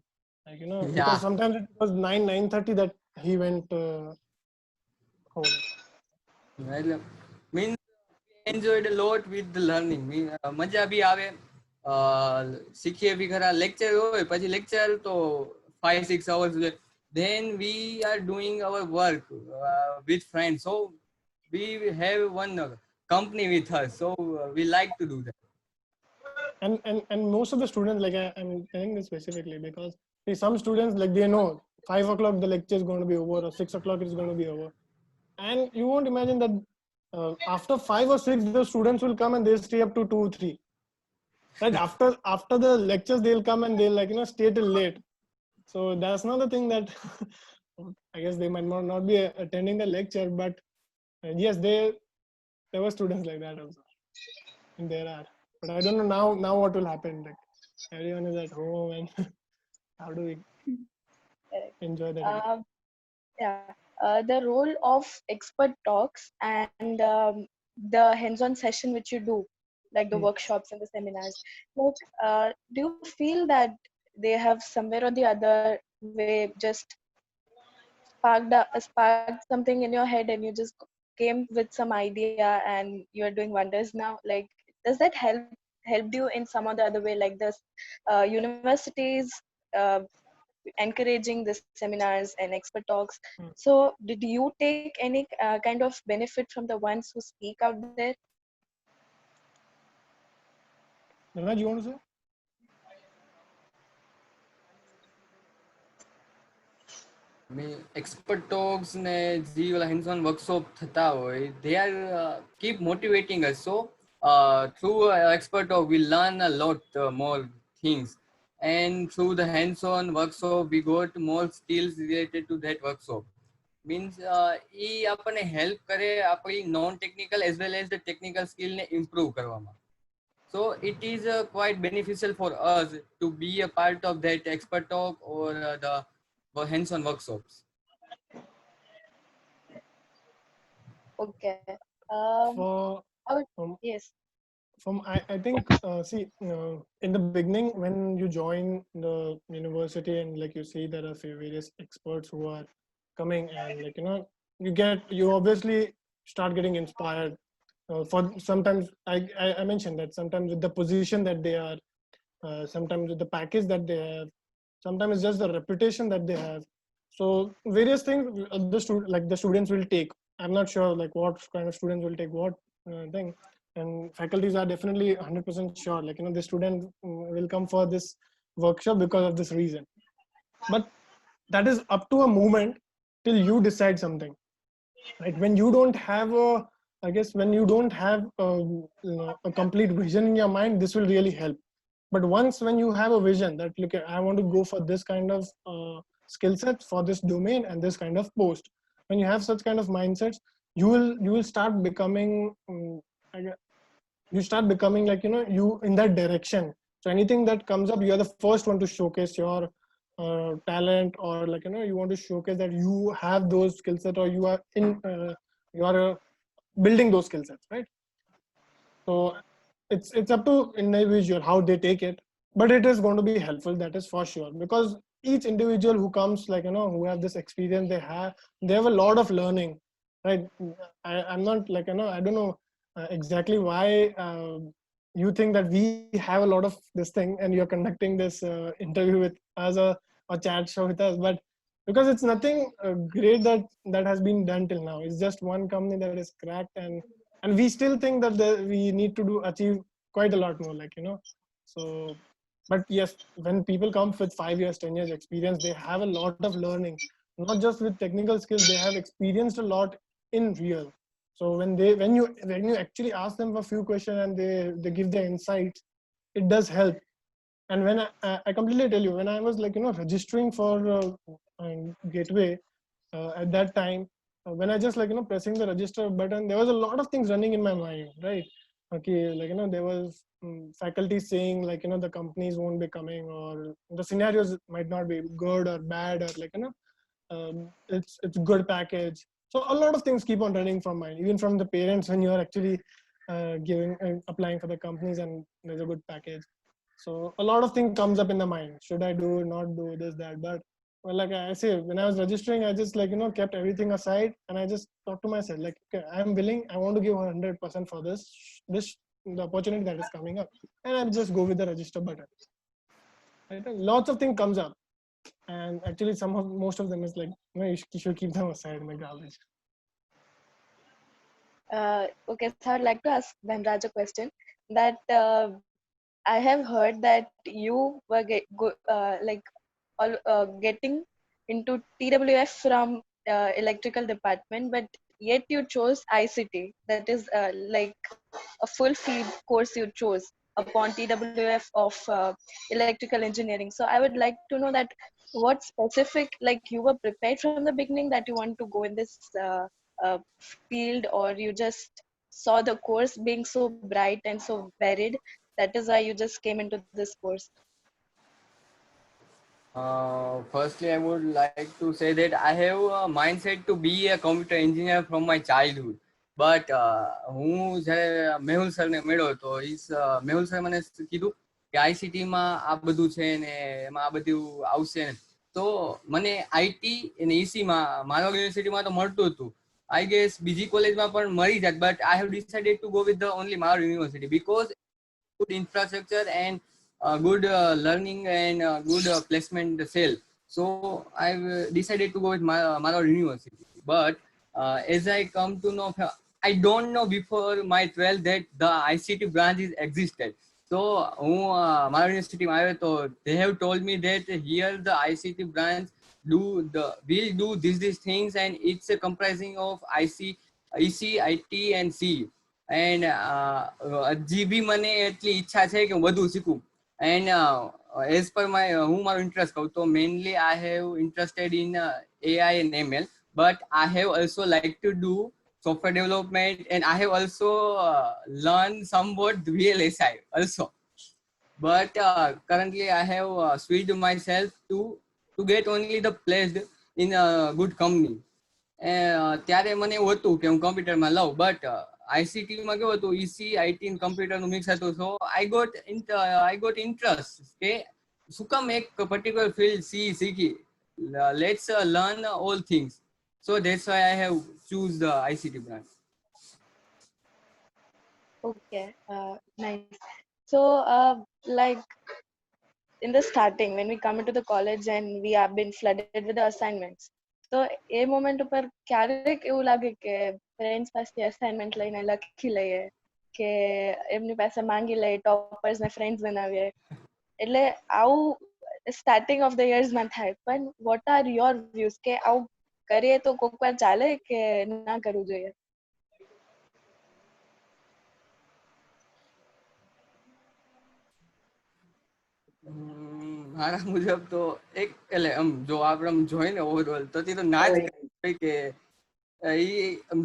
because yeah. sometimes it was 9:30 that he went home. એટલે means enjoyed a lot with the learning. મજા બી આવે, શીખીએ બી ખરા. Lecture હોય પછી lecture તો 5-6 hours, then we are doing our work with friends, so we have one company with us, so we like to do that. And most of the students, I'm telling this specifically because some students, they know 5 o'clock the lecture is going to be over, or 6 o'clock it is going to be over, and you won't imagine that after 5 or 6 the students will come and they'll stay up to 2-3. Right, after the lectures they'll come and they'll stay till late. So that's not the thing that I guess they might not be attending the lecture, but yes, there were students like that also, and there are. But I don't know now what will happen. Like everyone is at home, and how do we Correct. enjoy that again? Yeah, the role of expert talks and the hands-on session which you do, like the workshops and the seminars. Like, do you feel that they have somewhere or the other way just sparked something in your head, and you just came with some idea and you're doing wonders now? Like, does that helped you in some or the other way, like this universities uh, encouraging the seminars and expert talks? So did you take any kind of benefit from the ones who speak out there? Dhanraj, you want to say? Expert talks ને જે ઓલા hands on workshop થતા હોય, they are keep motivating us. So through expert talk we learn a lot more things, and through the hands on workshop we got more skills related to that workshop. Means એ આપણને help કરે આપણી non technical as well as the technical skill ને improve કરવામાં. So it is quite beneficial for us to be a part of that expert talk or the hands-on workshops. Okay. For um, Yes. I think see in the beginning when you join the university, and like you see there are various experts who are coming, and you obviously start getting inspired. For sometimes I mentioned that sometimes with the position that they are, sometimes with the package that they have, sometimes it's just the reputation that they have. So various things the students will take. I'm not sure like what kind of students will take what thing, and faculties are definitely 100% sure the student will come for this workshop because of this reason. But that is up to a moment till you decide something, right? When you don't have when you don't have a complete vision in your mind, this will really help, But once when you have a vision that look, I want to go for this kind of skill sets for this domain and this kind of post, when you have such kind of mindsets, you will start becoming you start becoming like you in that direction. So anything that comes up, you are the first one to showcase your talent, or like you want to showcase that you have those skill sets, or you are in you are building those skill sets, right? So it's up to individual how they take it, but it is going to be helpful, that is for sure, because each individual who comes like who have this experience, they have a lot of learning, right? I'm not like I don't know exactly why you think that we have a lot of this thing and you're conducting this interview with us, or chat show with us, but because it's nothing great that has been done till now. It's just one company that is cracked, and we still think that we need to achieve quite a lot more, like so. But yes, when people come with 5 years, 10 years experience, they have a lot of learning, not just with technical skills, they have experienced a lot in real. So when you actually ask them for a few questions and they give their insights, it does help. And when I completely tell you, when I was like registering for gateway at that time, when I just like pressing the register button, there was a lot of things running in my mind, right? Okay, like there was faculty saying like the companies won't be coming, or the scenarios might not be good or bad, or like it's good package. So a lot of things keep on running from mind, even from the parents, when you are actually giving applying for the companies and there's a good package. So a lot of things comes up in the mind. Should I do, not do this, that? But well, like I say, when I was registering, I just like kept everything aside, and I just thought to myself like, okay, I'm willing. I want to give 100% for this the opportunity that is coming up, and I just go with the register button. Right? Lots of things comes up, and actually most of them is like, you should keep them aside in the garbage. Okay, so I'd like to ask Dhanraj a question that I have heard that you were getting into TWF from electrical department, but yet you chose ICT. That is like a full field course you chose upon TWF of electrical engineering. So I would like to know that what specific, like you were prepared from the beginning that you want to go in this uh, field, or you just saw the course being so bright and so varied, that is why you just came into this course? Firstly, I would like to say that I have a mindset to be a computer engineer from my childhood. But હું જ્યારે મેહુલ સરને મળ્યો તો Mehul sir મને કીધું કે આઈસીટીમાં આ બધું છે ને એમાં આ બધું આવશે ને, તો મને આઈટી અને ઈસીમાં માનવ યુનિવર્સિટીમાં તો મળતું હતું. આઈ ગેસ બીજી કોલેજમાં પણ મળી જાત, but I have decided to go with the only Manav university because good infrastructure and good learning and good placement cell. So I've decided to go with Marlin University. But as I come to know, I don't know before my 12th that the ICT branch is existed. So Marlin University, they have told me that here the ICT branch will do these things, and it's a comprising of EC, IT, and C. And હજી બી મને એટલી ઈચ્છા છે કે હું વધુ શીખું. And as per my હું મારો ઇન્ટરેસ્ટ કહું તો mainly I have interested in AI and ML, but I have also like to do software development, and I have also learned somewhat VLSI also. But currently I have switched myself to get only the placed in a good company. ત્યારે મને એવું હતું કે હું કોમ્પ્યુટરમાં લઉં, but આઈસીટીમાં કેવું હતું, ઈસી આઈટી અને કમ્પ્યુટરનું મિક્સ હતું. સો આઈ ગોટ ઇન્ટરેસ્ટ કે શું કામ એક પર્ટિક્યુલર ફિલ્ડ શીખી, let's learn all things. So that's why I have choose the ICT branch. Okay, nice. So, like in the starting, when we come into the college and we have been flooded with the assignments, so A moment ઉપર ક્યારેક એવું લાગે કે friends પાસે assignment લઈને લખી લઈએ, કે એમની પાસે માંગી લઈએ, ટોપર્સ ને ફ્રેન્ડ્સ બનાવીએ, એટલે આવું સ્ટાર્ટિંગ ઓફ ધ યર્સમાં થાય. પણ વોટ આર યોર વ્યૂઝ કે આવું કરીએ તો કોઈક વાર ચાલે કે ના કરવું જોઈએ? મારા મુજબ તો એક એટલે જો આપણે જોઈએ ને ઓવરઓલ તો તે તો ના જ કહેવાય કે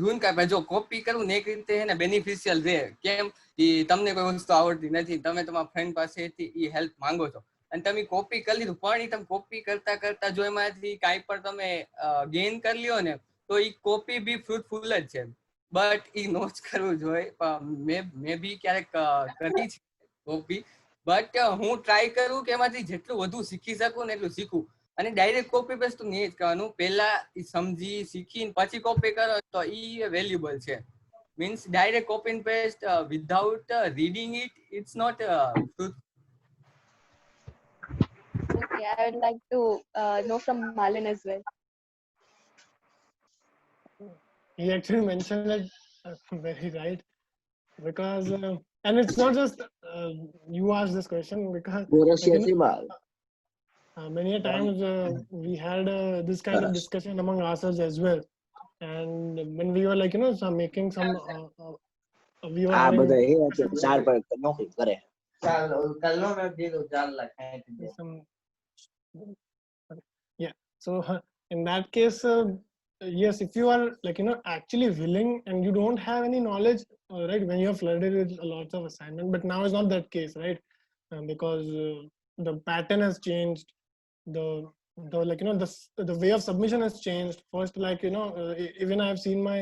રૂન કાપે જો કોપી કરવું ને એક રીતે એને બેનિફિશિયલ રહે કેમ કે તમને કોઈ વસ્તુ આવડતી નથી તમે તમારા ફ્રેન્ડ પાસેથી એ હેલ્પ માંગો છો અને તમે કોપી કરી લીધું પણ એ તમે કોપી કરતા કરતા જો એમાંથી કાંઈ પણ તમે ગેઇન કરી લ્યો ને તો એ કોપી બી ફ્રૂટફુલ જ છે બટ એ નો જ કરવું જોઈએ મે બી ક્યારેક કરી છે કોપી બટ હું ટ્રાય કરું કે એમાંથી જેટલું વધુ શીખી શકું ને એટલું શીખું અને ડાયરેક્ટ કોપી પેસ્ટ નહીં જ કરવાનું પહેલા સમજી શીખીને પછી કોપી કરો તો એ વેલ્યુબલ છે means direct copy and paste without reading it's not Okay, I would like to know from Marlin as well. He actually mentioned it very right because and it's not just you asked this question because many a times we had this kind of discussion among ourselves as well, and when we were like some making some we were having some yeah. So in that case, yes, if you are like actually willing and you don't have any knowledge, right, when you're flooded with lots of assignment, but now it's not that case, right, because the pattern has changed, the like the way of submission has changed. First, like even I've seen my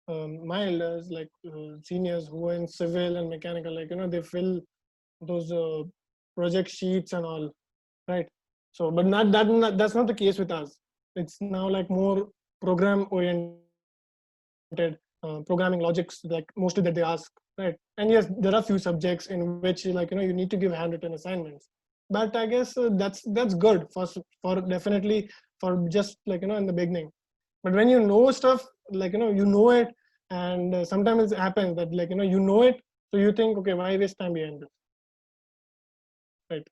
elders, like seniors who are in civil and mechanical, like they fill those project sheets and all, right? So, but that's not the case with us. It's now like more program oriented, programming logics, like mostly that they ask, right? And yes, there are few subjects in which like you need to give handwritten assignments. But I guess that's good for definitely for just like in the beginning. But when you know stuff, like you know it, and sometimes it happens that like you know it, so you think, okay, why waste time behind this? Right.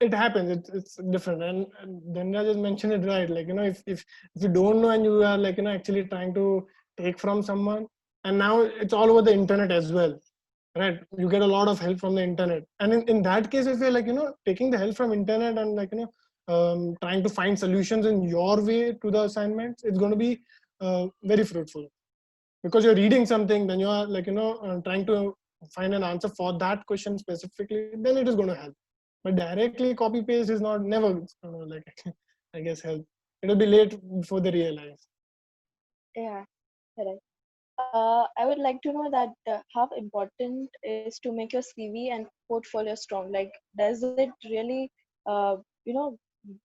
It happens. It's different. And Dhanraj just mentioned it right. Like, if you don't know and you are like, actually trying to take from someone, and now it's all over the internet as well. Right. You get a lot of help from the internet. And in that case, if you're like, taking the help from internet and like, trying to find solutions in your way to the assignments, it's going to be very fruitful. Because you're reading something, then you are like, trying to find an answer for that question specifically, then it is going to help. But directly copy paste is not never like I guess help. It'll be late before they realize. Yeah, correct. I would like to know that how important is to make your CV and portfolio strong. Like, does it really, you know,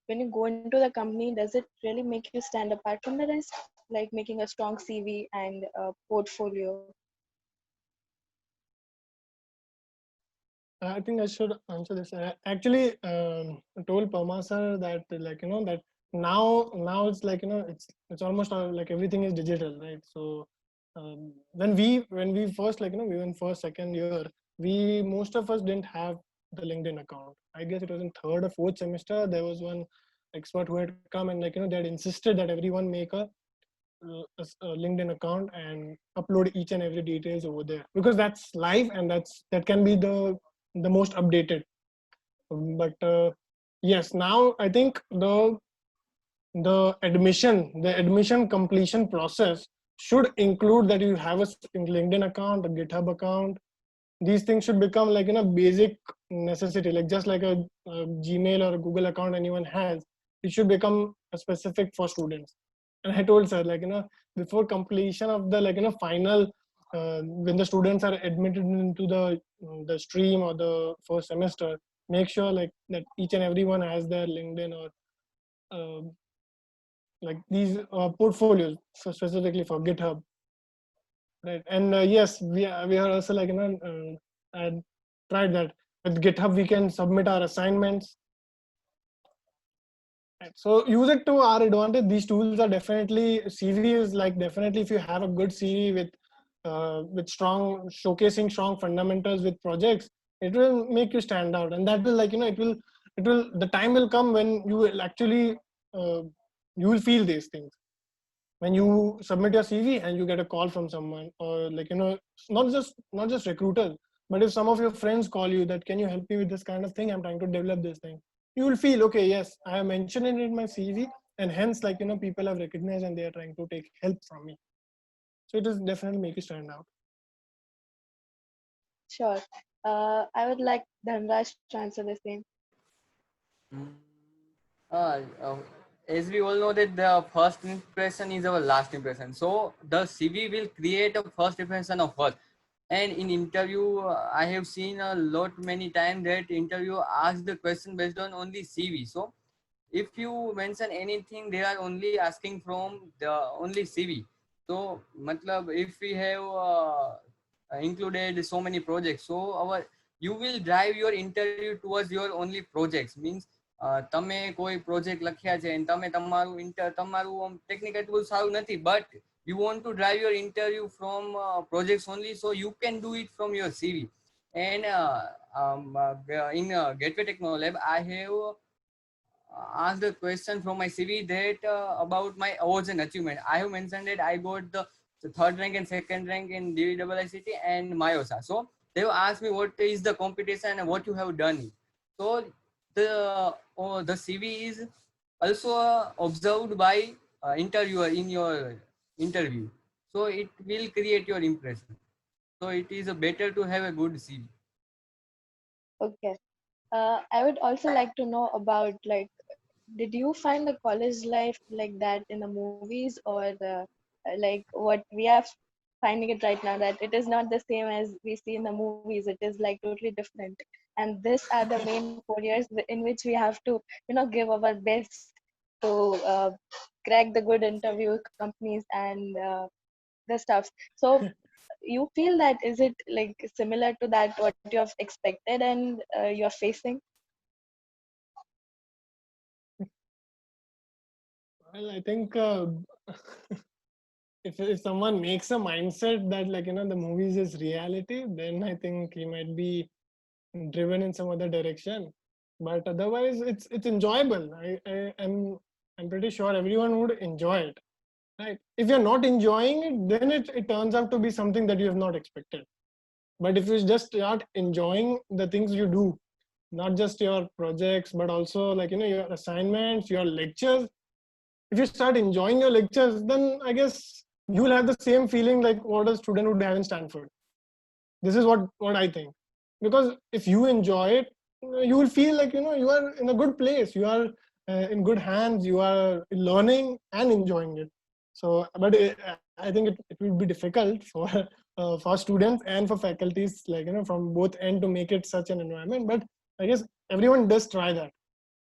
when you go into the company, does it really make you stand apart from the rest? Like making a strong CV and portfolio. I think I should answer this. I actually told Parma sir that like that now it's like it's almost like everything is digital, right? So when we first like we were in first second year, we most of us didn't have the LinkedIn account. I guess it was in third or fourth semester. There was one expert who had come and like they had insisted that everyone make a LinkedIn account and upload each and every details over there because that's live and that can be the most updated. But yes, now I think the admission completion process should include that you have a LinkedIn account, a GitHub account. These things should become like basic necessity, like just like a Gmail or a Google account anyone has. It should become a specific for students. And I told sir, like before completion of the like final when the students are admitted into the stream or the first semester, make sure like that each and everyone has their LinkedIn or like these portfolios for specifically for GitHub, right? And yes, we are also like I tried that with GitHub we can submit our assignments. Right. So use it to our advantage. These tools are definitely CV is like definitely if you have a good CV with strong showcasing strong fundamentals with projects, it will make you stand out, and that will like it will the time will come when you will actually you will feel these things when you submit your CV and you get a call from someone or like not just recruiters, but if some of your friends call you that can you help me with this kind of thing, I'm trying to develop this thing, you will feel, okay, yes, I have mentioned it in my CV, and hence, like, people have recognized and they are trying to take help from me. So it is definitely make you stand out. Sure. I would like Dhanraj to answer the same. Mm. Uh, uh, as we all know that the first impression is our last impression. So the CV will create a first impression of us. And in interview, I have seen a lot many times that interview asks the question based on only CV. So if you mention anything, they are only asking from the only CV. So matlab, if we have included so many projects, so our you will drive your interview towards your only projects. Means તમે કોઈ project લખ્યા છે અને તમે તમારું technical એટલું સારું નથી, but you want to drive your interview from projects only, so you can do it from your CV. And in Gateway Techno Lab, I have asked a question from my CV that about my awards and achievement. I have mentioned that I got the third rank and second rank in DVIICT and Myosa. So they have asked me what is the competition and what you have done. So the CV is also observed by interviewer in your interview. So it will create your impression. So it is better to have a good CV. Okay. I would also like to know about, like, did you find the college life like that in the movies, or like what we are finding it right now, that it is not the same as we see in the movies, it is like totally different, and these are the main 4 years in which we have to, give our best to crack the good interview companies and the stuff. So you feel that, is it like similar to that what you have expected and you're facing? Well, I think if someone makes a mindset that, like, the movies is reality, then I think he might be driven in some other direction. But otherwise, it's enjoyable. I'm pretty sure everyone would enjoy it, right? If you're not enjoying it, then it turns out to be something that you have not expected. But if you just start enjoying the things you do, not just your projects, but also, like, your assignments, your lectures, if you start enjoying your lectures, then I guess you will have the same feeling like what a student would have in Stanford. This is what I think. Because if you enjoy it, you will feel like, you are in a good place, you are in good hands, you are learning and enjoying it. So, but I think it will be difficult for students and for faculties, like, from both end to make it such an environment. But I guess everyone does try that,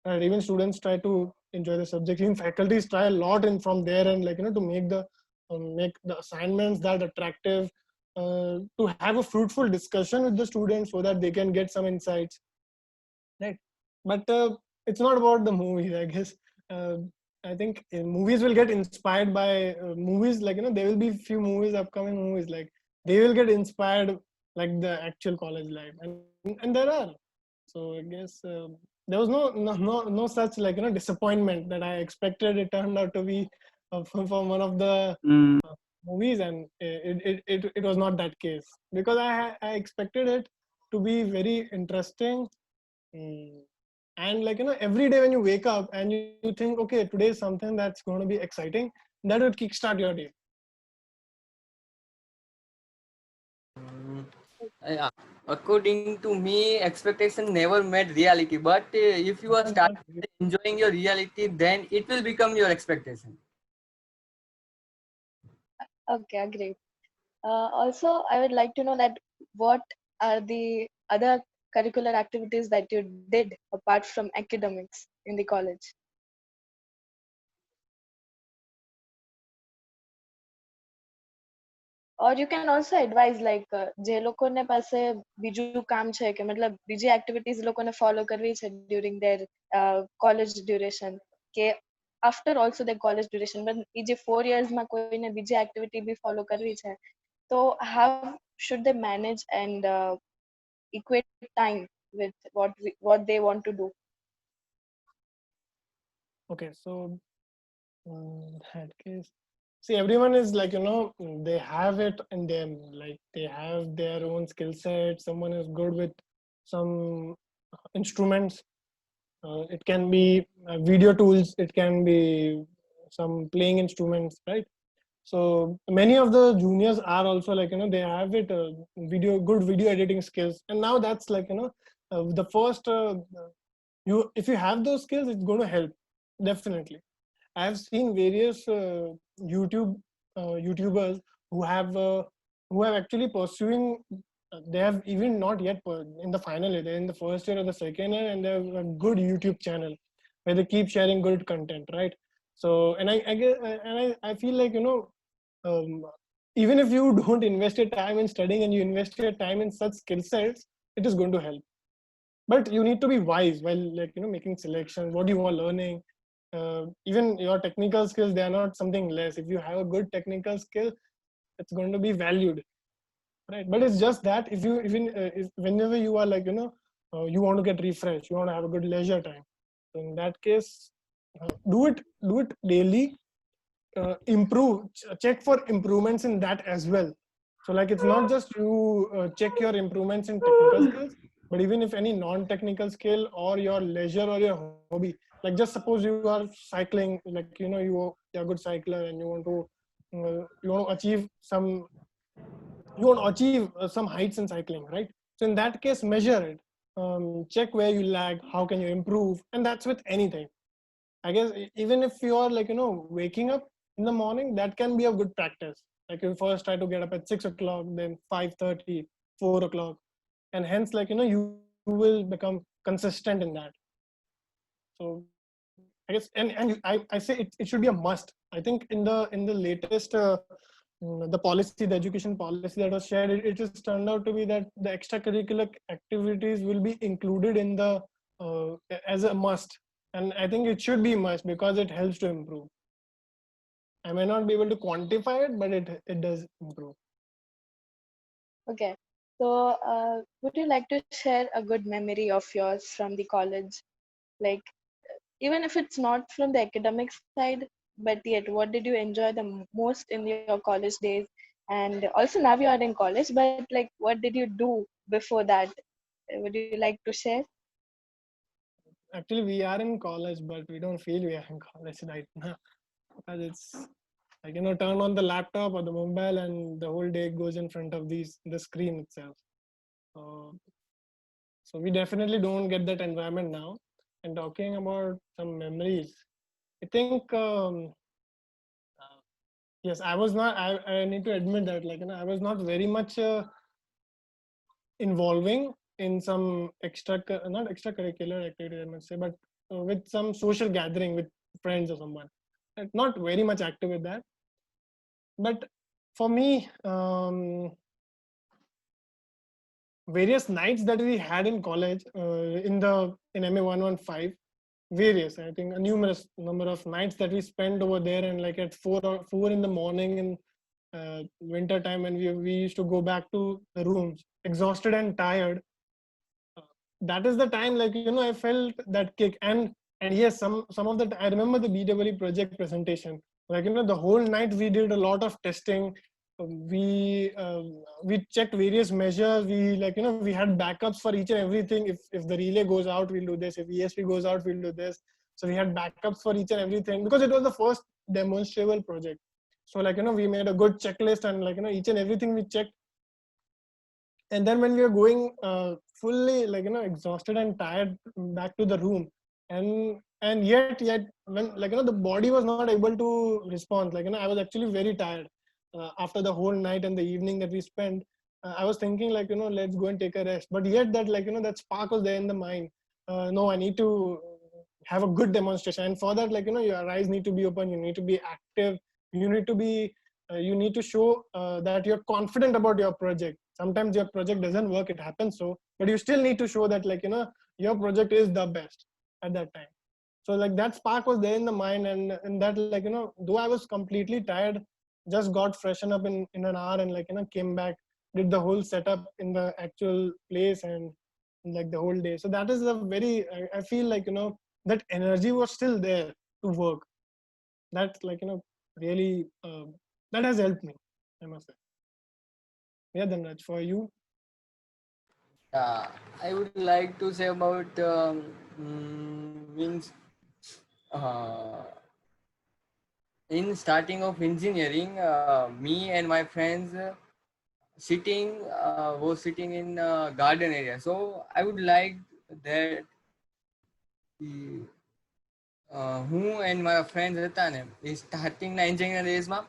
right? Even students try to enjoy the subject, even faculties try a lot in from there, and, like, to make the assignments that attractive, to have a fruitful discussion with the students so that they can get some insights, right? But it's not about the movies, I guess. uh, I think movies will get inspired by movies, like, there will be few movies, upcoming movies, like, they will get inspired like the actual college life, and there are. So I guess there was no such, like, disappointment that I expected. It turned out to be from one of the movies, and it was not that case, because I expected it to be very interesting. Mm. And, like, every day when you wake up and you think, okay, today is something that's going to be exciting, that would kickstart your day. Mm, yeah. According to me, expectation never met reality. But if you are starting enjoying your reality, then it will become your expectation. Okay, great. Also, I would like to know that what are the other curricular activities that you did apart from academics in the college? Or you can also advise, like, જે લોકોને પાસે બીજું કામ છે કે મતલબ બીજી activities લોકોને ફોલો કરવી છે ડ્યુરિંગ their college duration, કે after also the college duration, but એ જે 4 years માં કોઈને બીજી એક્ટિવિટી બી ફોલો કરવી છે, તો how should they manage and equate time with what they want to do? Okay, so in that case, see, everyone is, like, they have it in them, like, they have their own skill set. Someone is good with some instruments, It can be video tools. It can be some playing instruments, right? So many of the juniors are also like, they have it good video editing skills, and now that's like, the first you if you have those skills, it's going to help definitely. I've seen various YouTubers who have actually pursuing. They have even not yet in the final year. They're in the first year or the second year, and they have a good YouTube channel where they keep sharing good content, right? So, and I guess, and I feel like, um, even if you don't invest your time in studying and you invest your time in such skill sets, it is going to help. But you need to be wise while, like, making selections. What you are learning, even your technical skills, they are not something less. If you have a good technical skill, it's going to be valued, right? But it's just that if you even if whenever you are like, you want to get refreshed, you want to have a good leisure time, so in that case, do it daily. Check for improvements in that as well. So like, it's not just you check your improvements in technical skills, but even if any non-technical skill or your leisure or your hobby, like just suppose you are cycling, like, you're a good cycler and you want to achieve some heights in cycling, right? So in that case, measure it, check where you lag, how can you improve, and that's with anything. I guess even if you are like, waking up in the morning, that can be a good practice. Like, you first try to get up at 6 o'clock, then 5:30, 4 o'clock, and hence, like, you will become consistent in that. So I guess, I say it should be a must. I think in the latest the policy, the education policy that was shared, it just turned out to be that the extracurricular activities will be included in the as a must, and I think it should be must because it helps to improve. I may not be able to quantify it, but it does improve. Okay. So, would you like to share a good memory of yours from the college? Like, even if it's not from the academic side, but yet, what did you enjoy the most in your college days? And also, now you are in college, but like, what did you do before that? Would you like to share? Actually, we are in college, but we don't feel we are in college right now because it's like, turn on the laptop or the mobile, and the whole day goes in front of the screen itself. So, so we definitely don't get that environment now. And talking about some memories, I think uh, yes, I was not. I need to admit that, like, I was not very much involving in some not extracurricular activity, I must say, but with some social gathering with friends or someone. Not very much active with that. But for me, various nights that we had in college, in MA 115, various, I think a numerous number of nights that we spent over there, and like at 4 in the morning in winter time, when we used to go back to the rooms exhausted and tired. That is the time, like, I felt that kick. And yes, some of the I remember the BWE project presentation. Like, the whole night we did a lot of testing. We checked various measures. We, like, we had backups for each and everything. If the relay goes out, we'll do this. If ESP goes out, we'll do this. So we had backups for each and everything because it was the first demonstrable project. So, like, we made a good checklist, and, like, each and everything we checked. And then when we were going fully, like, exhausted and tired back to the room, and yet when, like, the body was not able to respond. Like, I was actually very tired after the whole night and the evening that we spent. I was thinking, like, let's go and take a rest, but yet that, like, that spark was there in the mind. No, I need to have a good demonstration, and for that, like, your eyes need to be open, you need to be active, you need to show that you're confident about your project. Sometimes your project doesn't work, it happens, so, but you still need to show that, like, your project is the best at that time. So, like, that spark was there in the mind, and that, like, though I was completely tired, just got freshened up in an hour, and, like, came back, did the whole setup in the actual place, and like the whole day. So that is a very, I feel like, that energy was still there to work. That, like, really that has helped me, I must say. Yeah, Dhanraj, for you. I would like to say about Means uh, in starting of engineering, me and my friends was sitting in garden area. So I would like that the હું and મારા friend હતા ને એ સ્ટાર્ટિંગના engineer ડેઝમાં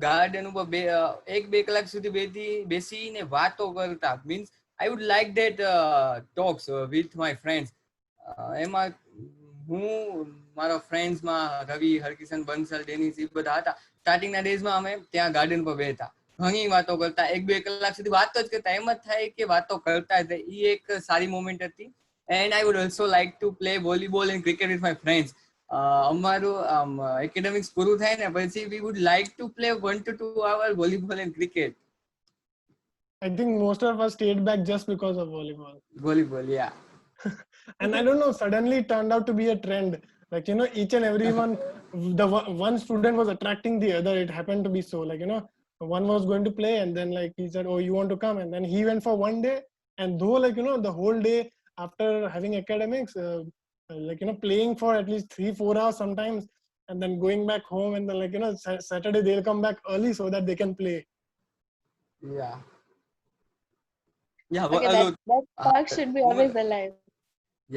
garden ઉપર એક બે કલાક સુધી બેસીને વાતો કરતા means I would like that talks with my friends એમાં હું મારા ફ્રેન્ડ્સમાં રવિ હરકિશન બંસલ ડેનિસ એ બધા હતા સ્ટાર્ટિંગના ડેઝમાં અમે ત્યાં ગાર્ડન પર બેઠા ઘણી વાતો કરતા એક બે કલાક સુધી વાતો જ કરતા એમ જ થાય કે વાતો કરતા જ એ એક સારી મોમેન્ટ હતી and I would also like to play volleyball and cricket with my friends અમારું એકેડેમિક્સ પૂરું થાય ને પછી we would like to play 1 to 2 hour volleyball and cricket. I think most of us stayed back just because of volleyball. Volleyball, yeah. And I don't know, suddenly it turned out to be a trend. Like, you know, each and everyone, one student was attracting the other. It happened to be so. Like, you know, one was going to play and then like he said, oh, you want to come? And then he went for one day. And though like, you know, the whole day after having academics, like, you know, playing for at least 3-4 hours sometimes, and then going back home and then like, you know, Saturday they'll come back early so that they can play. Yeah. Yeah, Okay, that spark should be always alive.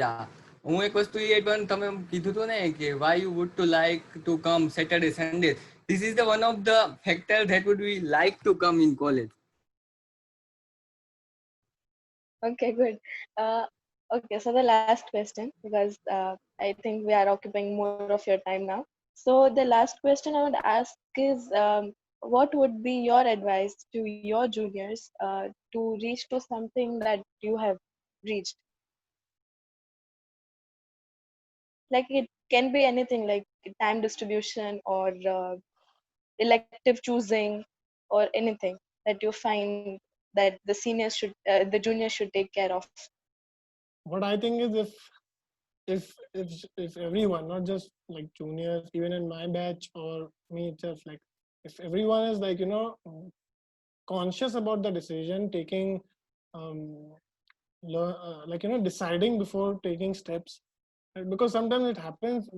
Yeah. હું એક વસ્તુ એ પણ તમે કીધું હતું ને કે why you would to like to come Saturday Sunday, this is the one of the factor that would we like to come in college. Okay, good. Okay, so the last question, because I think we are occupying more of your time now. So the last question I would ask is, what would be your advice to your juniors to reach to something that you have reached? Like it can be anything, like time distribution or elective choosing or anything that you find that the seniors should, the juniors should take care of. What I think is if everyone, not just like juniors, even in my batch or me itself, like if everyone is like, you know, conscious about the decision taking, like, you know, deciding before taking steps, right? Because sometimes it happens,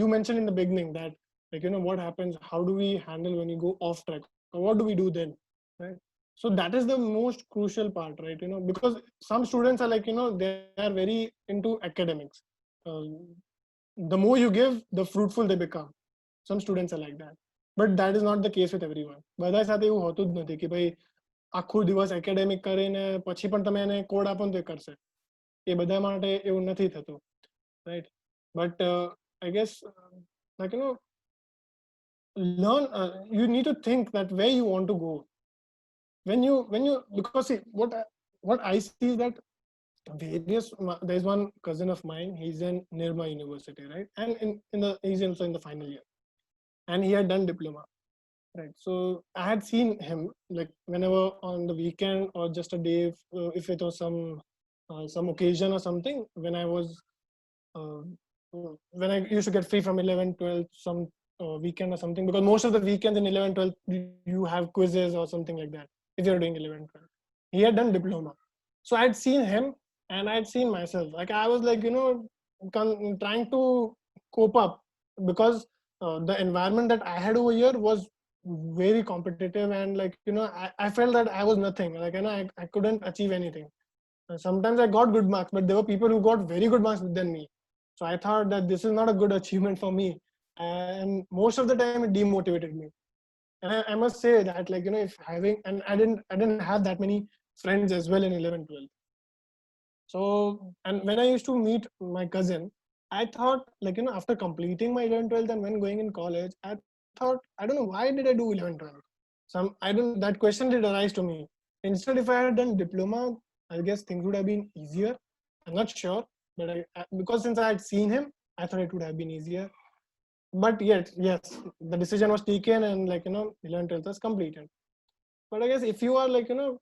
you mentioned in the beginning that like, you know, what happens, how do we handle when you go off track, or what do we do then, right? So that is the most crucial part, right? You know, because some students are like, you know, they are very into academics. The more you give, the fruitful they become. Some students are like that, but that is not the case with everyone. બધા સાથે એવું હોતું જ નથી કે ભાઈ આખો દિવસ એકેડેમિક કરીને પછી પણ તમે એને કોડ આપો ને તો કરશે. એ બધા માટે એવું નથી થતું, right? But I guess like, you know, learn, you need to think that where you want to go. When you because see what I see is that there's one cousin of mine, he's in Nirma University, right? And he's also in the final year, and he had done diploma, right? So I had seen him like whenever on the weekend or just a day, if it was some occasion or something, when I was when I used to get free from 11 12 some weekend or something, because most of the weekends in 11 12 you have quizzes or something like that if you're doing 11 12. He had done diploma, so I'd seen him and I'd seen myself, like I was like, you know, trying to cope up, because the environment that I had over here was very competitive, and like, you know, I felt that I was nothing, like, you know, I couldn't achieve anything. Sometimes I got good marks, but there were people who got very good marks than me. So I thought that this is not a good achievement for me, and most of the time it demotivated me. And I must say that, like, you know, if having, and I didn't have that many friends as well in 11 12. So, and when I used to meet my cousin, I thought, like, you know, after completing my 11 12 and when going in college, I thought, I don't know, why did I do 11 12? That question did arise to me. Instead, if I had done diploma, I guess things would have been easier. I'm not sure, but because since I had seen him, I thought it would have been easier. But yet, yes, the decision was taken, and like, you know, 11 12 was completed. But I guess if you are like, you know,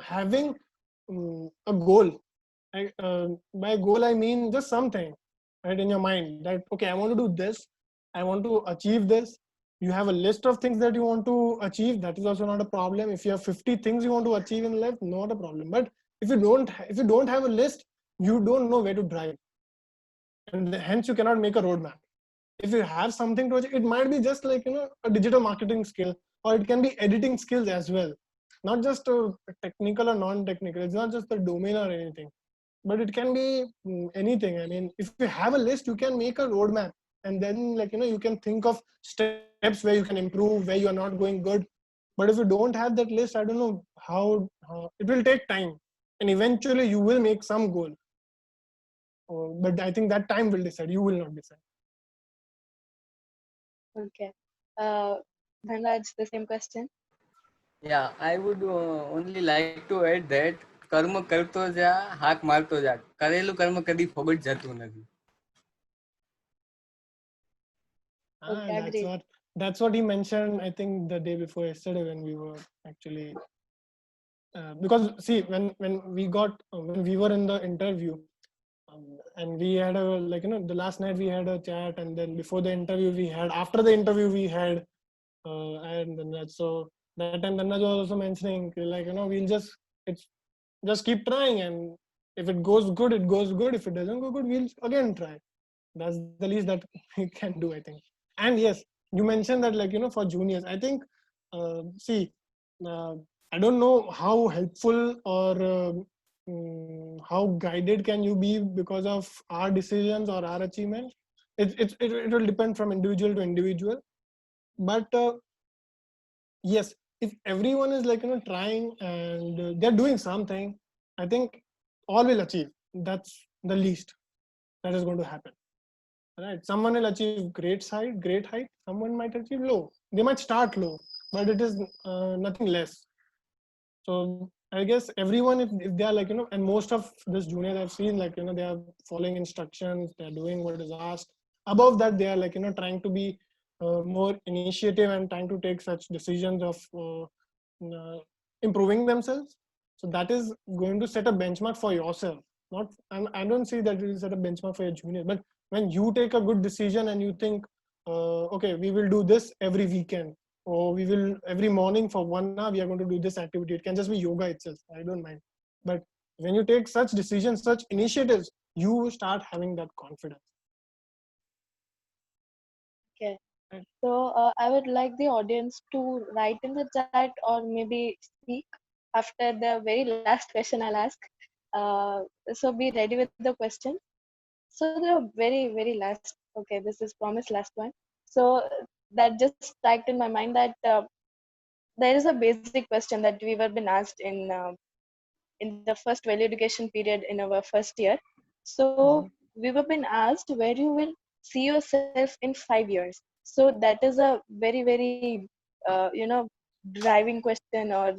having a goal, by goal I mean just something, right, in your mind, that okay, I want to do this, I want to achieve this. You have a list of things that you want to achieve, that is also not a problem. If you have 50 things you want to achieve in life, not a problem. But if you don't have a list, you don't know where to drive. and hence you cannot make a roadmap. If you have something to achieve, it might be just like a digital marketing skill, or it can be editing skills as well, not just technical or non-technical. It's not just the domain or anything, but it can be anything. I mean, if you have a list, you can make a roadmap, and then you can think of steps where you can improve, where you are not going good. But if you don't have that list, I don't know how it will take time, and eventually you will make some goal. But I think that time will decide. You will not decide. Okay. Dhanraj, the same question. Yeah, I would only like to add that કર્મ કરતો જા હાક મારતો જા કરેલું કર્મ કદી ફોગટ જતું નથી. Okay, agreed. That's what he mentioned, I think the day before yesterday, when we were actually because see, when we were in the interview, and we had a the last night we had a chat, and then before the interview we had, after the interview we had, and then so that time Dhanraj was also mentioning we'll just keep trying, and if it goes good, it goes good. If it doesn't go good, we'll again try. That's the least that we can do, I think. And yes, you mentioned that for juniors, I think see, I don't know how helpful or how guided can you be because of our decisions or our achievements. It will depend from individual to individual, but yes, if everyone is trying and they're doing something, I think all will achieve. That's the least that is going to happen. Right? Someone will achieve great height. Someone might achieve low. They might start low, but it is nothing less. So I guess everyone, if they are and most of this juniors I've seen, they are following instructions, they are doing what is asked. Above that, they are trying to be more initiative and trying to take such decisions of improving themselves. So that is going to set a benchmark for yourself. Not, I don't see that it will set a benchmark for your junior, but when you take a good decision and you think, okay, we will do this every weekend, or we will every morning for 1 hour we are going to do this activity. It can just be yoga itself, I don't mind. But when you take such decisions, such initiatives, you start having that confidence. Okay. Right. So I would like the audience to write in the chat or maybe speak after the very last question I'll ask. So be ready with the question. So the very last, okay, this is promised last one. So that just struck in my mind that there is a basic question that we were been asked in the first value education period in our first year. So we were been asked where you will see yourself in 5 years. So that is a very driving question, or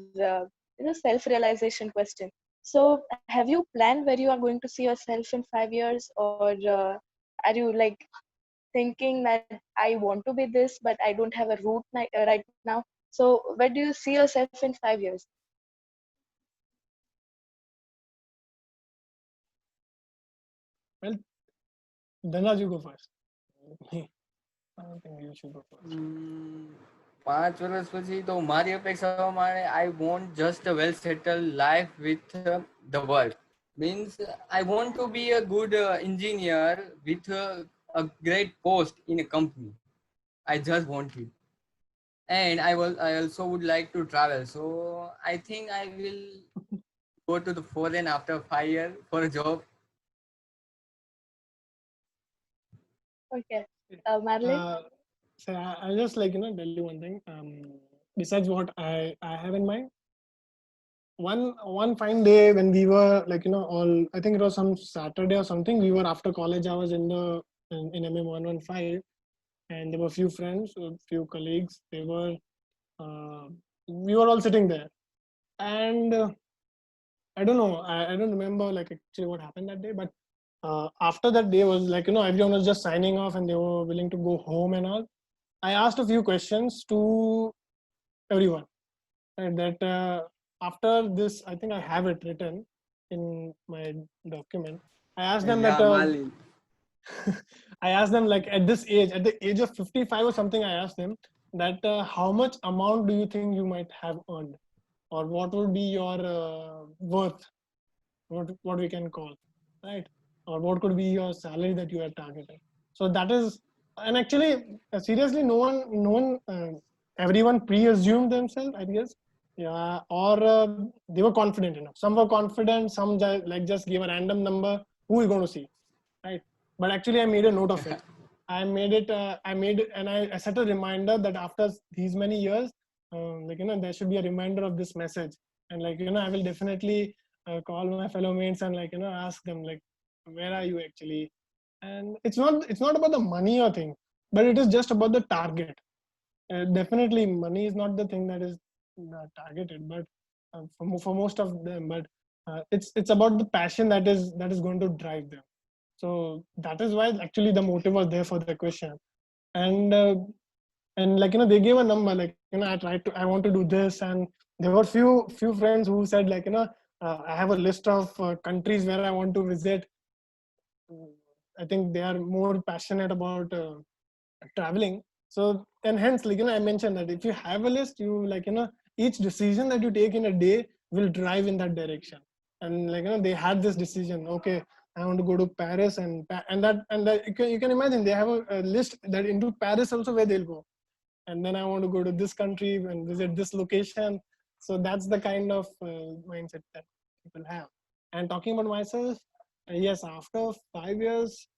self-realization question. So have you planned where you are going to see yourself in 5 years, or are you thinking that I want to be this, but I don't have a route right now? So where do you see yourself in 5 years? Well, Dhanraj, you go first. I don't think you should go first. 5 વર્ષ પછી તો મારી અપેક્ષા પ્રમાણે I want just a well settled life with the world. Means I want to be a good engineer with a great post in a company. I just want it. And I also would like to travel. So I think I will go to the foreign after 5 years for a job. Okay. Marlin? So I'll just tell you one thing. Besides what I have in mind, one fine day when we were all, I think it was some Saturday or something. We were after college hours in MM 115, and there were a few friends, a few colleagues. We were all sitting there, and I don't know. I don't remember actually what happened that day, but after that day was everyone was just signing off and they were willing to go home and all. I asked a few questions to everyone, and that after this, I think I have it written in my document. I asked them Yeah, that Marlin. I asked them at the age of 55 or something. I asked them that how much amount do you think you might have earned, or what would be your worth, what we can call, right? or what could be your salary that you are targeting. So that is, and actually, seriously, no one, everyone pre-assumed themselves, I guess, yeah, or they were confident enough. Some were confident, some like just gave a random number. Who is going to see, right? But actually, I made a note of it. I made it. And I set a reminder that after these many years, there should be a reminder of this message, and I will definitely call my fellow mates and ask them like, where are you actually? And it's not about the money or thing, but it is just about the target. Definitely money is not the thing that is targeted, but for most of them, but it's about the passion that is going to drive them. So that is why actually the motive was there for the question. And they gave a number, I want to do this, and there were few friends who said I have a list of countries where I want to visit. I think they are more passionate about traveling. So, and hence, I mentioned that if you have a list, you each decision that you take in a day will drive in that direction. And they had this decision. Okay, I want to go to Paris, and you can imagine they have a list that into Paris also where they'll go. And then I want to go to this country and visit this location. So that's the kind of mindset that people have. And talking about myself, yes, after 5 years,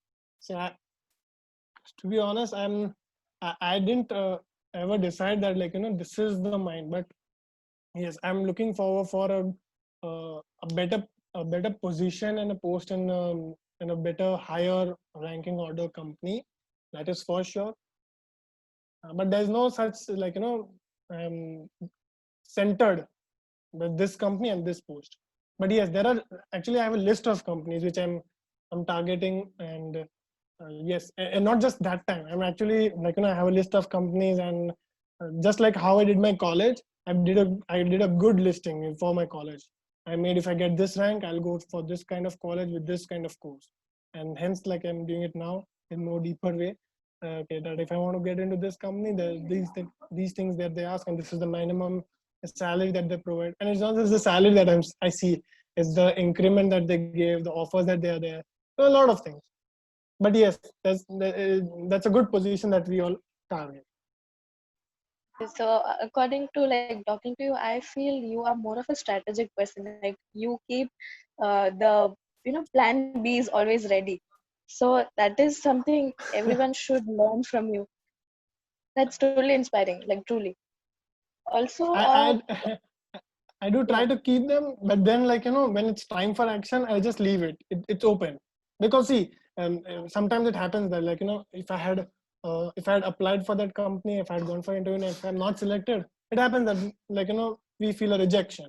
so to be honest, I didn't ever decide that this is the mind. But yes, I'm looking forward for a better position and a post in a better higher ranking order company. That is for sure. But there's no such um, centered with this company and this post. But yes, there are actually, I have a list of companies which I'm targeting. And yes, and not just that time, I'm actually I have a list of companies. And just like how I did my college, I did a good listing for my college. I made, if I get this rank, I'll go for this kind of college with this kind of course. And hence I'm doing it now in more deeper way. Okay, that if I want to get into this company, there these things that they ask, and this is the minimum salary that they provide. And it's not just the salary that I see, it's the increment that they give, the offers that they are there. So a lot of things. But yes, that's a good position that we all target. So according to like talking to you, I feel you are more of a strategic person. Like you keep the plan B is always ready. So that is something everyone should learn from you. That's truly inspiring, like truly. Also, I I do try yeah, to keep them, but then when it's time for action, I just leave it's open. Because see, sometimes it happens that if I had applied for that company, if I had gone for interview, and if I'm not selected, it happens that we feel a rejection.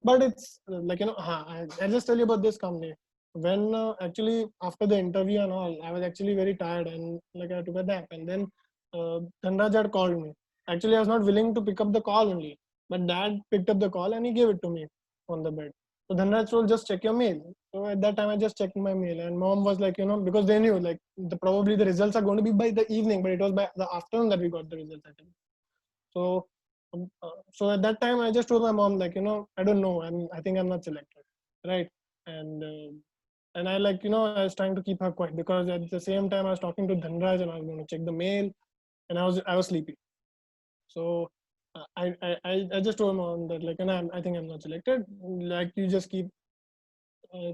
But it's I just tell you about this company. When actually after the interview and all, I was actually very tired, and I took a nap. And then Dhanraj had called me. Actually, I was not willing to pick up the call only, but dad picked up the call and he gave it to me on the bed. So Dhanraj told, just check your mail. So at that time I just checked my mail, and mom was because they knew probably the results are going to be by the evening, but it was by the afternoon that we got the results, I think. So so at that time I just told my mom I don't know, I think I'm not selected, right? And I I was trying to keep her quiet, because at the same time I was talking to Dhanraj and I was going to check the mail, and I was sleepy. So I just told mom that I think I'm not selected. You just keep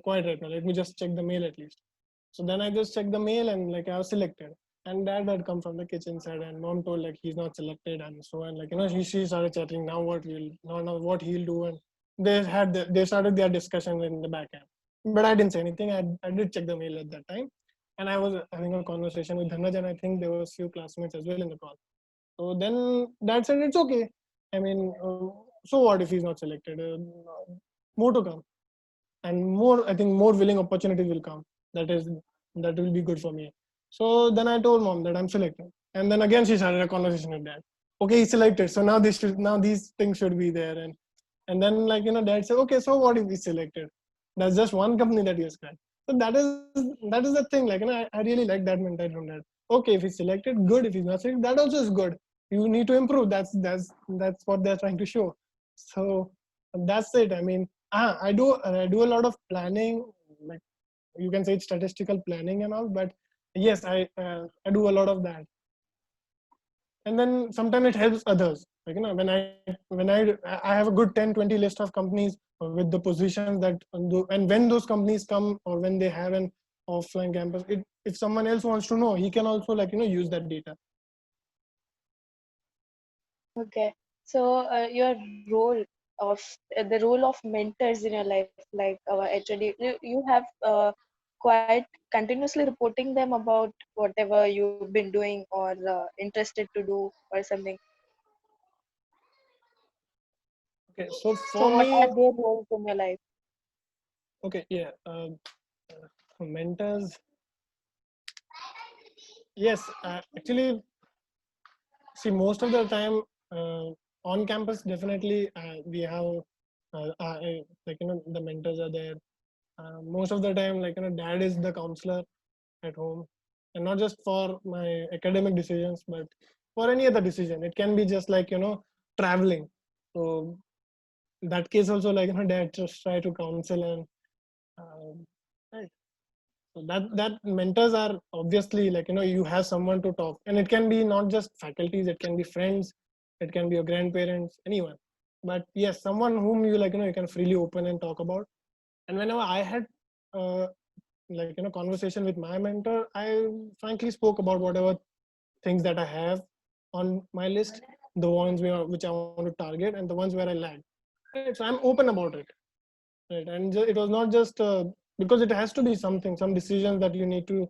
quiet right now. Let me just check the mail at least. So then I just checked the mail, and I was selected. And dad had come from the kitchen side, and mom told he's not selected, and so, and she started chatting, now now what he'll do. And they started their discussion in the back end. But I didn't say anything. I did check the mail at that time, and I was having a conversation with Dhanraj, and I think there was few classmates as well in the call. So then dad said it's okay. I mean, so what if he's not selected? More to come, and more. I think more willing opportunities will come. That will be good for me. So then I told mom that I'm selected, and then again she started a conversation with dad. Okay, he's selected. So now these things should be there, and then dad said, okay, so what if he's selected? That's just one company that he has cracked. So that is the thing. I really like that mentality from dad. Okay, if he's selected, good. If he's not selected, that also is good. You need to improve. That's what they're trying to show. So that's it. I mean, I do a lot of planning. Like you can say it's statistical planning and all, but yes, I do a lot of that. And then sometimes it helps others. Like, when I have a good 10-20 list of companies with the positions that, and when those companies come or when they have an offline campus, if someone else wants to know, he can also, like, use that data. Okay. So your role of the role of mentors in your life, like our HOD, you have quite continuously reporting them about whatever you've been doing or interested to do or something. Okay, so So for what are me, their roles in your life? okay, yeah, mentors, yes, actually, see, most of the time on campus, definitely we have like, the mentors are there. Most of the time, like, dad is the counselor at home, and not just for my academic decisions, but for any other decision. It can be just like, traveling. So in that case also, like, dad just try to counsel, and right. So that mentors are obviously, like, you have someone to talk, and it can be not just faculties, it can be friends, it can be your grandparents, anyone. But yes, someone whom you, like, you can freely open and talk about. And whenever I had like, conversation with my mentor, I frankly spoke about whatever things that I have on my list, the ones which I want to target, and the ones where I lag. Right? So I'm open about it. Right? And it was not just because it has to be something, some decisions that you need to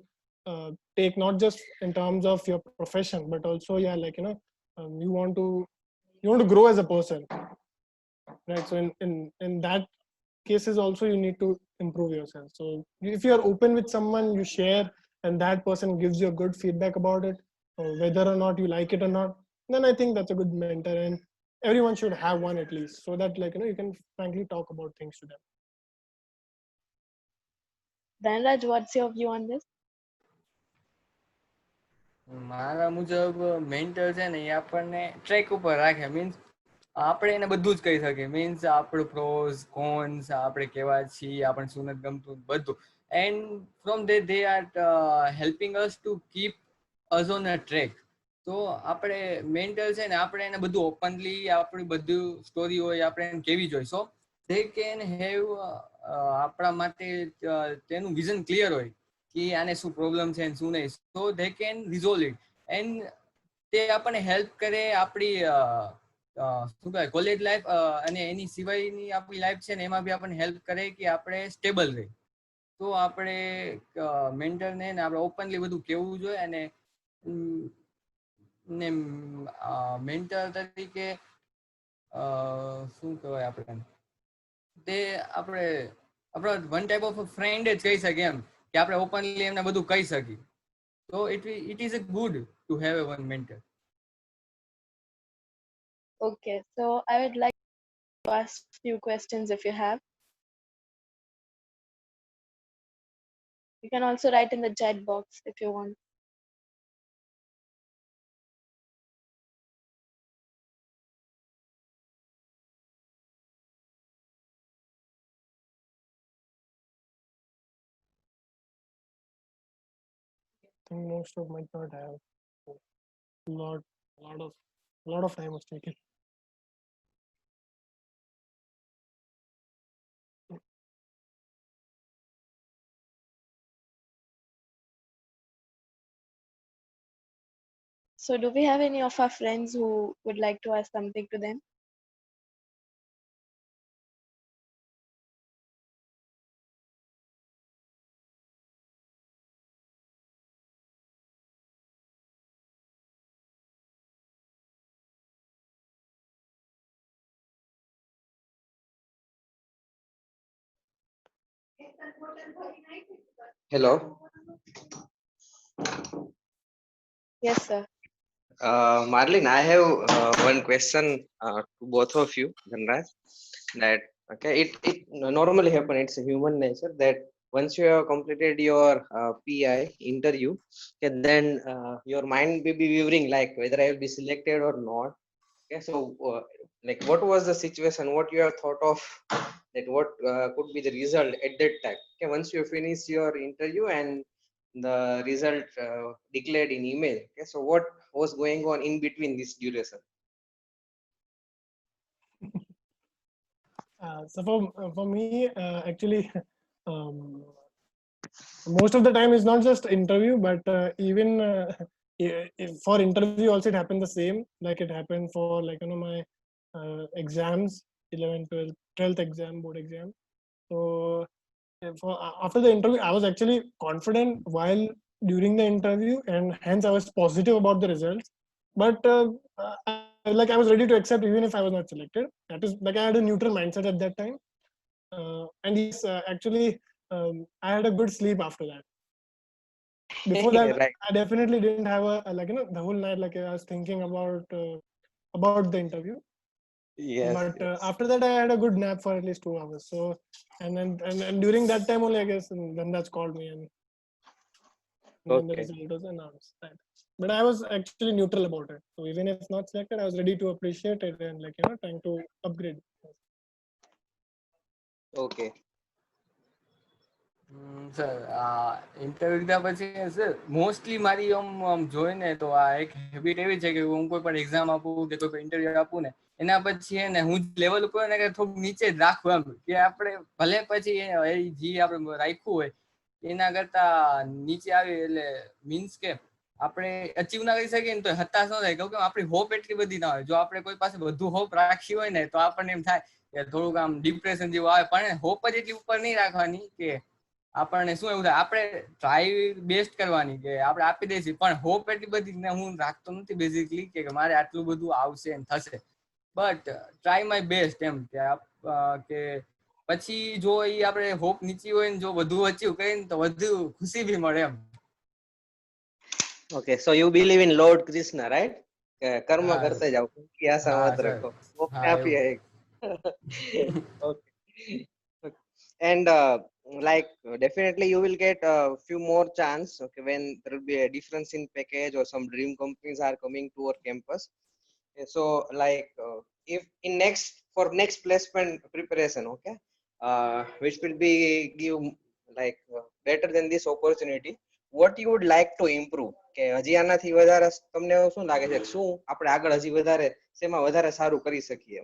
take, not just in terms of your profession, but also, yeah, like, you want to grow as a person, right? So in that cases also, you need to improve yourself. So if you are open with someone, you share, and that person gives you a good feedback about it, or whether or not you like it or not, then I think that's a good mentor, and everyone should have one at least, so that, like, you can frankly talk about things to them. Dhanraj, what's your view on this? મારા મુજબ mentor છે ને એ આપણને track ઉપર રાખે, means આપણે એને બધું જ કહી શકીએ, મીન્સ આપણું પ્રોઝ કોન્સ, આપણે કેવા છીએ, આપણને શું નથી ગમતું, બધું. And from they are helping us to keep us on a track. તો આપણે મેન્ટર છે ને, આપણે એને બધું ઓપનલી આપણી બધું સ્ટોરી હોય આપણે એને કેવી જોઈએ. સો દે કેન હેવ આપણા માટે તેનું વિઝન ક્લિયર હોય કે આને શું પ્રોબ્લેમ છે અને શું નહીં. So they can resolve it. And તે આપણને હેલ્પ કરે આપણી શું કહેવાય કોલેજ લાઈફ અને એની સિવાયની આપણી લાઈફ છે ને, એમાં બી આપણને હેલ્પ કરે કે આપણે સ્ટેબલ રહે. તો આપણે મેન્ટરને આપણે ઓપનલી બધું કહેવું જોઈએ. અને ને મેન્ટર તરીકે શું કહેવાય આપણે, તે આપણે આપણા વન ટાઈપ ઓફ ફ્રેન્ડ જ કહી શકીએ એમ, કે આપણે ઓપનલી એમને બધું કહી શકીએ. તો it is a good to have a one mentor. Okay, so I would like to ask few questions if you have. You can also write in the chat box if you want. I think most of might not have. Lot, lot of time was taken. So do we have any of our friends who would like to ask something to them? Hello, Yes, sir. Marlin. I have one question to both of you, Dhanraj. That okay, it normally happen. It's a human nature that once you have completed your PI interview, okay, then your mind will be wavering like whether I will be selected or not. Okay, so like what was the situation? What you have thought of that? What could be the result at that time? Okay, once you finish your interview and the result declared in email. Okay, so what was going on in between this duration? So for me, actually, um, most of the time it's not just interview, but even for interview also it happened the same. Like it happened for like my exams, 11th, 12th exam, board exam. So after the interview, I was actually confident while during the interview, and hence I was positive about the results. But I was ready to accept even if I was not selected. That is like I had a neutral mindset at that time. And yes, actually, I had a good sleep after that. Before that, Right. I definitely didn't have the whole night like I was thinking about the interview. Yes. But Yes. after that, I had a good nap for at least 2 hours. So and during that time only, I guess, Dhanraj called me, and then the Okay. result was announced. Right. But I was actually neutral about it. So even if not selected, I was ready to appreciate it and trying to upgrade. Okay. Sir interview લીધા પછી sir mostly મારી આમ જોઈને તો આ એક habit એવી છે કે હું કોઈ પણ એક્ઝામ આપું કે કોઈ પણ ઇન્ટરવ્યુ આપું ને એના પછી એને હું લેવલ ઉપર ને કે થોડુંક નીચે જ રાખું એમ કે આપણે ભલે પછી જે આપણે રાખ્યું હોય એના કરતા નીચે આવી એટલે મીન્સ કે આપણે અચીવ ના કરી શકીએ ને તો હતાશ ન થાય કેમ કે આપણી હોપ એટલી બધી ના હોય જો આપણે કોઈ પાસે બધું હોપ રાખી હોય ને તો આપણને એમ થાય કે થોડુંક આમ ડિપ્રેશન જેવું આવે પણ હોપ જ એટલી ઉપર નહીં રાખવાની કે આપણને શું એવું થાય આપણે ટ્રાય બેસ્ટ કરવાની કે આપણે આપી દઈશું પણ હોપ એટલી બધી હું રાખતો નથી બેઝિકલી કે મારે આટલું બધું આવશે એમ થશે બટ ટ્રાય માય બેસ્ટ એમ કે પછી જો એ આપણે હોપ નીચી હોય ને જો વધુ અચીવ કરીને તો વધુ ખુશી બી મળે એમ Okay. So you believe in Lord Krishna, right? કર્મ હા કરતા જાઓ की आशा હા मत સર रखो वो હા आप ही એવું है okay. And like definitely you will get a few more chance, okay, when there will be a difference in package or some dream companies are coming to our campus. So like if in next placement preparation, okay, which will be give like better than this opportunity, what you would like to improve કે હજી આનાથી વધારે તમને શું લાગે છે શું આપણે આગળ હજી વધારે શેમાં વધારે સારું કરી શકીએ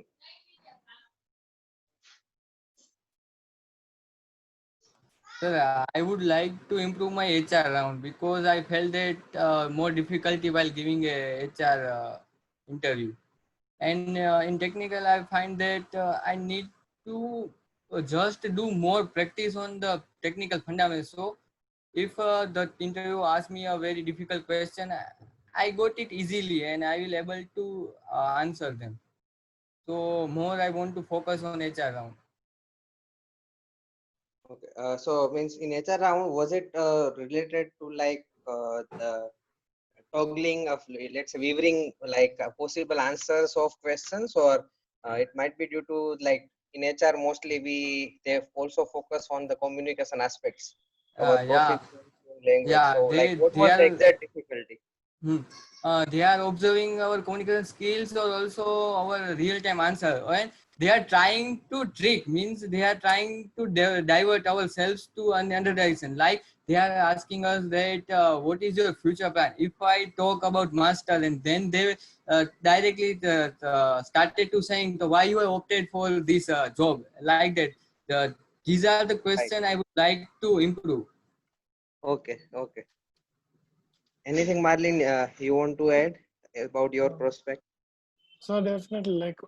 Sir, I would like to improve my HR round because I felt that more difficulty while giving a HR interview. And in technical, I find that I need to just do more practice on the technical fundamentals. So, if the interview asks me a very difficult question, I got it easily and I will able to answer them. So, more I want to focus on HR round. okay. So means in HR round was it related to like the toggling of let's say weaving like possible answers of questions or it might be due to like in HR mostly they also focus on the communication aspects our Yeah, proficiency in language yeah, so like what they was the are. exact difficulty They are observing our communication skills or also our real-time answer. And they are trying to trick, means they are trying to divert ourselves to another direction. Like they are asking us that what is your future plan? If I talk about master, and then they directly started to saying, so why you have opted for this job? Like that. These are the right questions I would like to improve. okay okay anything Marlin you want to add about your Uh, prospect So definitely, like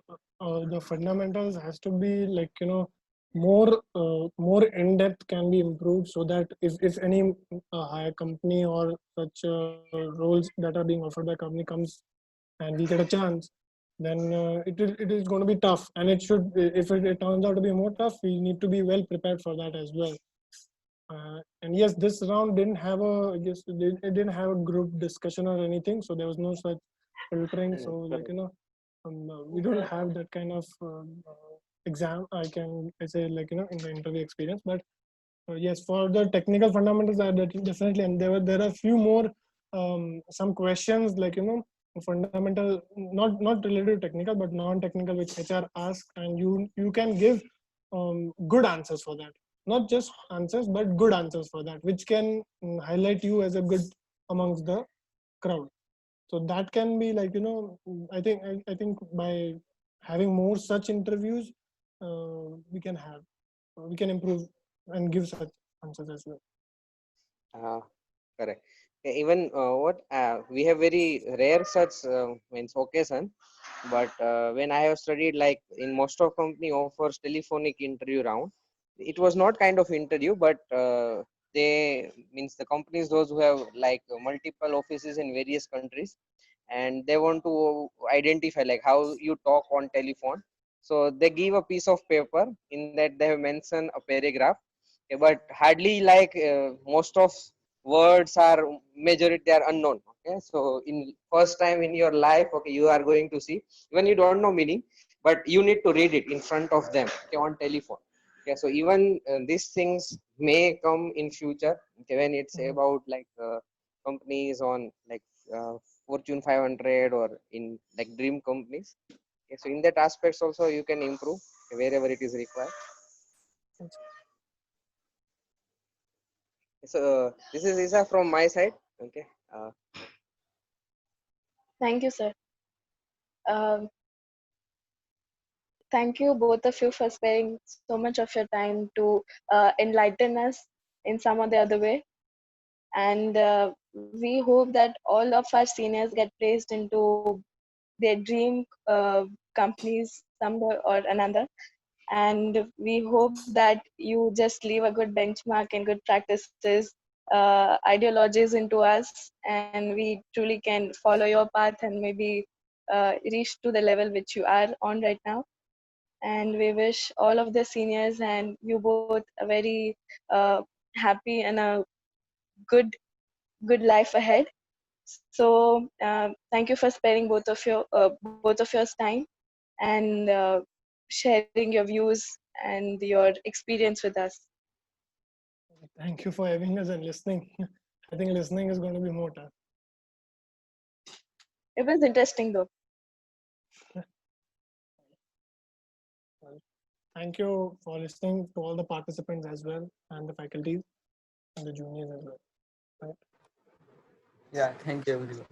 the fundamentals has to be like more in depth can be improved so that if any higher company or such roles that are being offered by company comes and we get a chance, then it is going to be tough, and it should if it turns out to be more tough, we need to be well prepared for that as well. And yes, this round didn't have a yes it didn't have a group discussion or anything, so there was no such filtering. So like correct. we don't have that kind of exam. I say like in the interview experience, but yes, for the technical fundamentals, definitely, and there are few more some questions like fundamental, not related to technical, but non-technical, which HR asks, and you can give good answers for that. Not just answers, but good answers for that, which can highlight you as a good amongst the crowd. So that can be like, I think by having more such interviews, we can improve and give such answers as well. Correct. Even what we have very rare such means occasion, but when I have studied, like in most of company offers telephonic interview round. It was not kind of interview, but they means the companies, those who have like multiple offices in various countries, and they want to identify like how you talk on telephone. So they give a piece of paper, in that they have mentioned a paragraph. Okay, but hardly like most of words are majority are unknown. Okay, so in first time in your life, okay, you are going to see, even you don't know meaning, but you need to read it in front of them, okay, on telephone. Okay, so even these things may come in future, okay, when it's about like companies on like Fortune 500 or in like dream companies. Okay, so in that aspects also you can improve, okay, wherever it is required. So this is Isa from my side. Okay. Thank you, sir. Um, Thank you, both of you, for sparing so much of your time to enlighten us in some or the other way. And we hope that all of our seniors get placed into their dream companies somewhere or another. And we hope that you just leave a good benchmark and good practices, ideologies into us, and we truly can follow your path and maybe reach to the level which you are on right now. And we wish all of the seniors and you both a very happy and a good life ahead. So thank you for sparing both of your time and sharing your views and your experience with us. Thank you for having us and listening. I think listening is going to be more tough. It was interesting though. Thank you for listening to all the participants as well, and the faculties and the juniors as well. Right? Yeah, thank you everyone.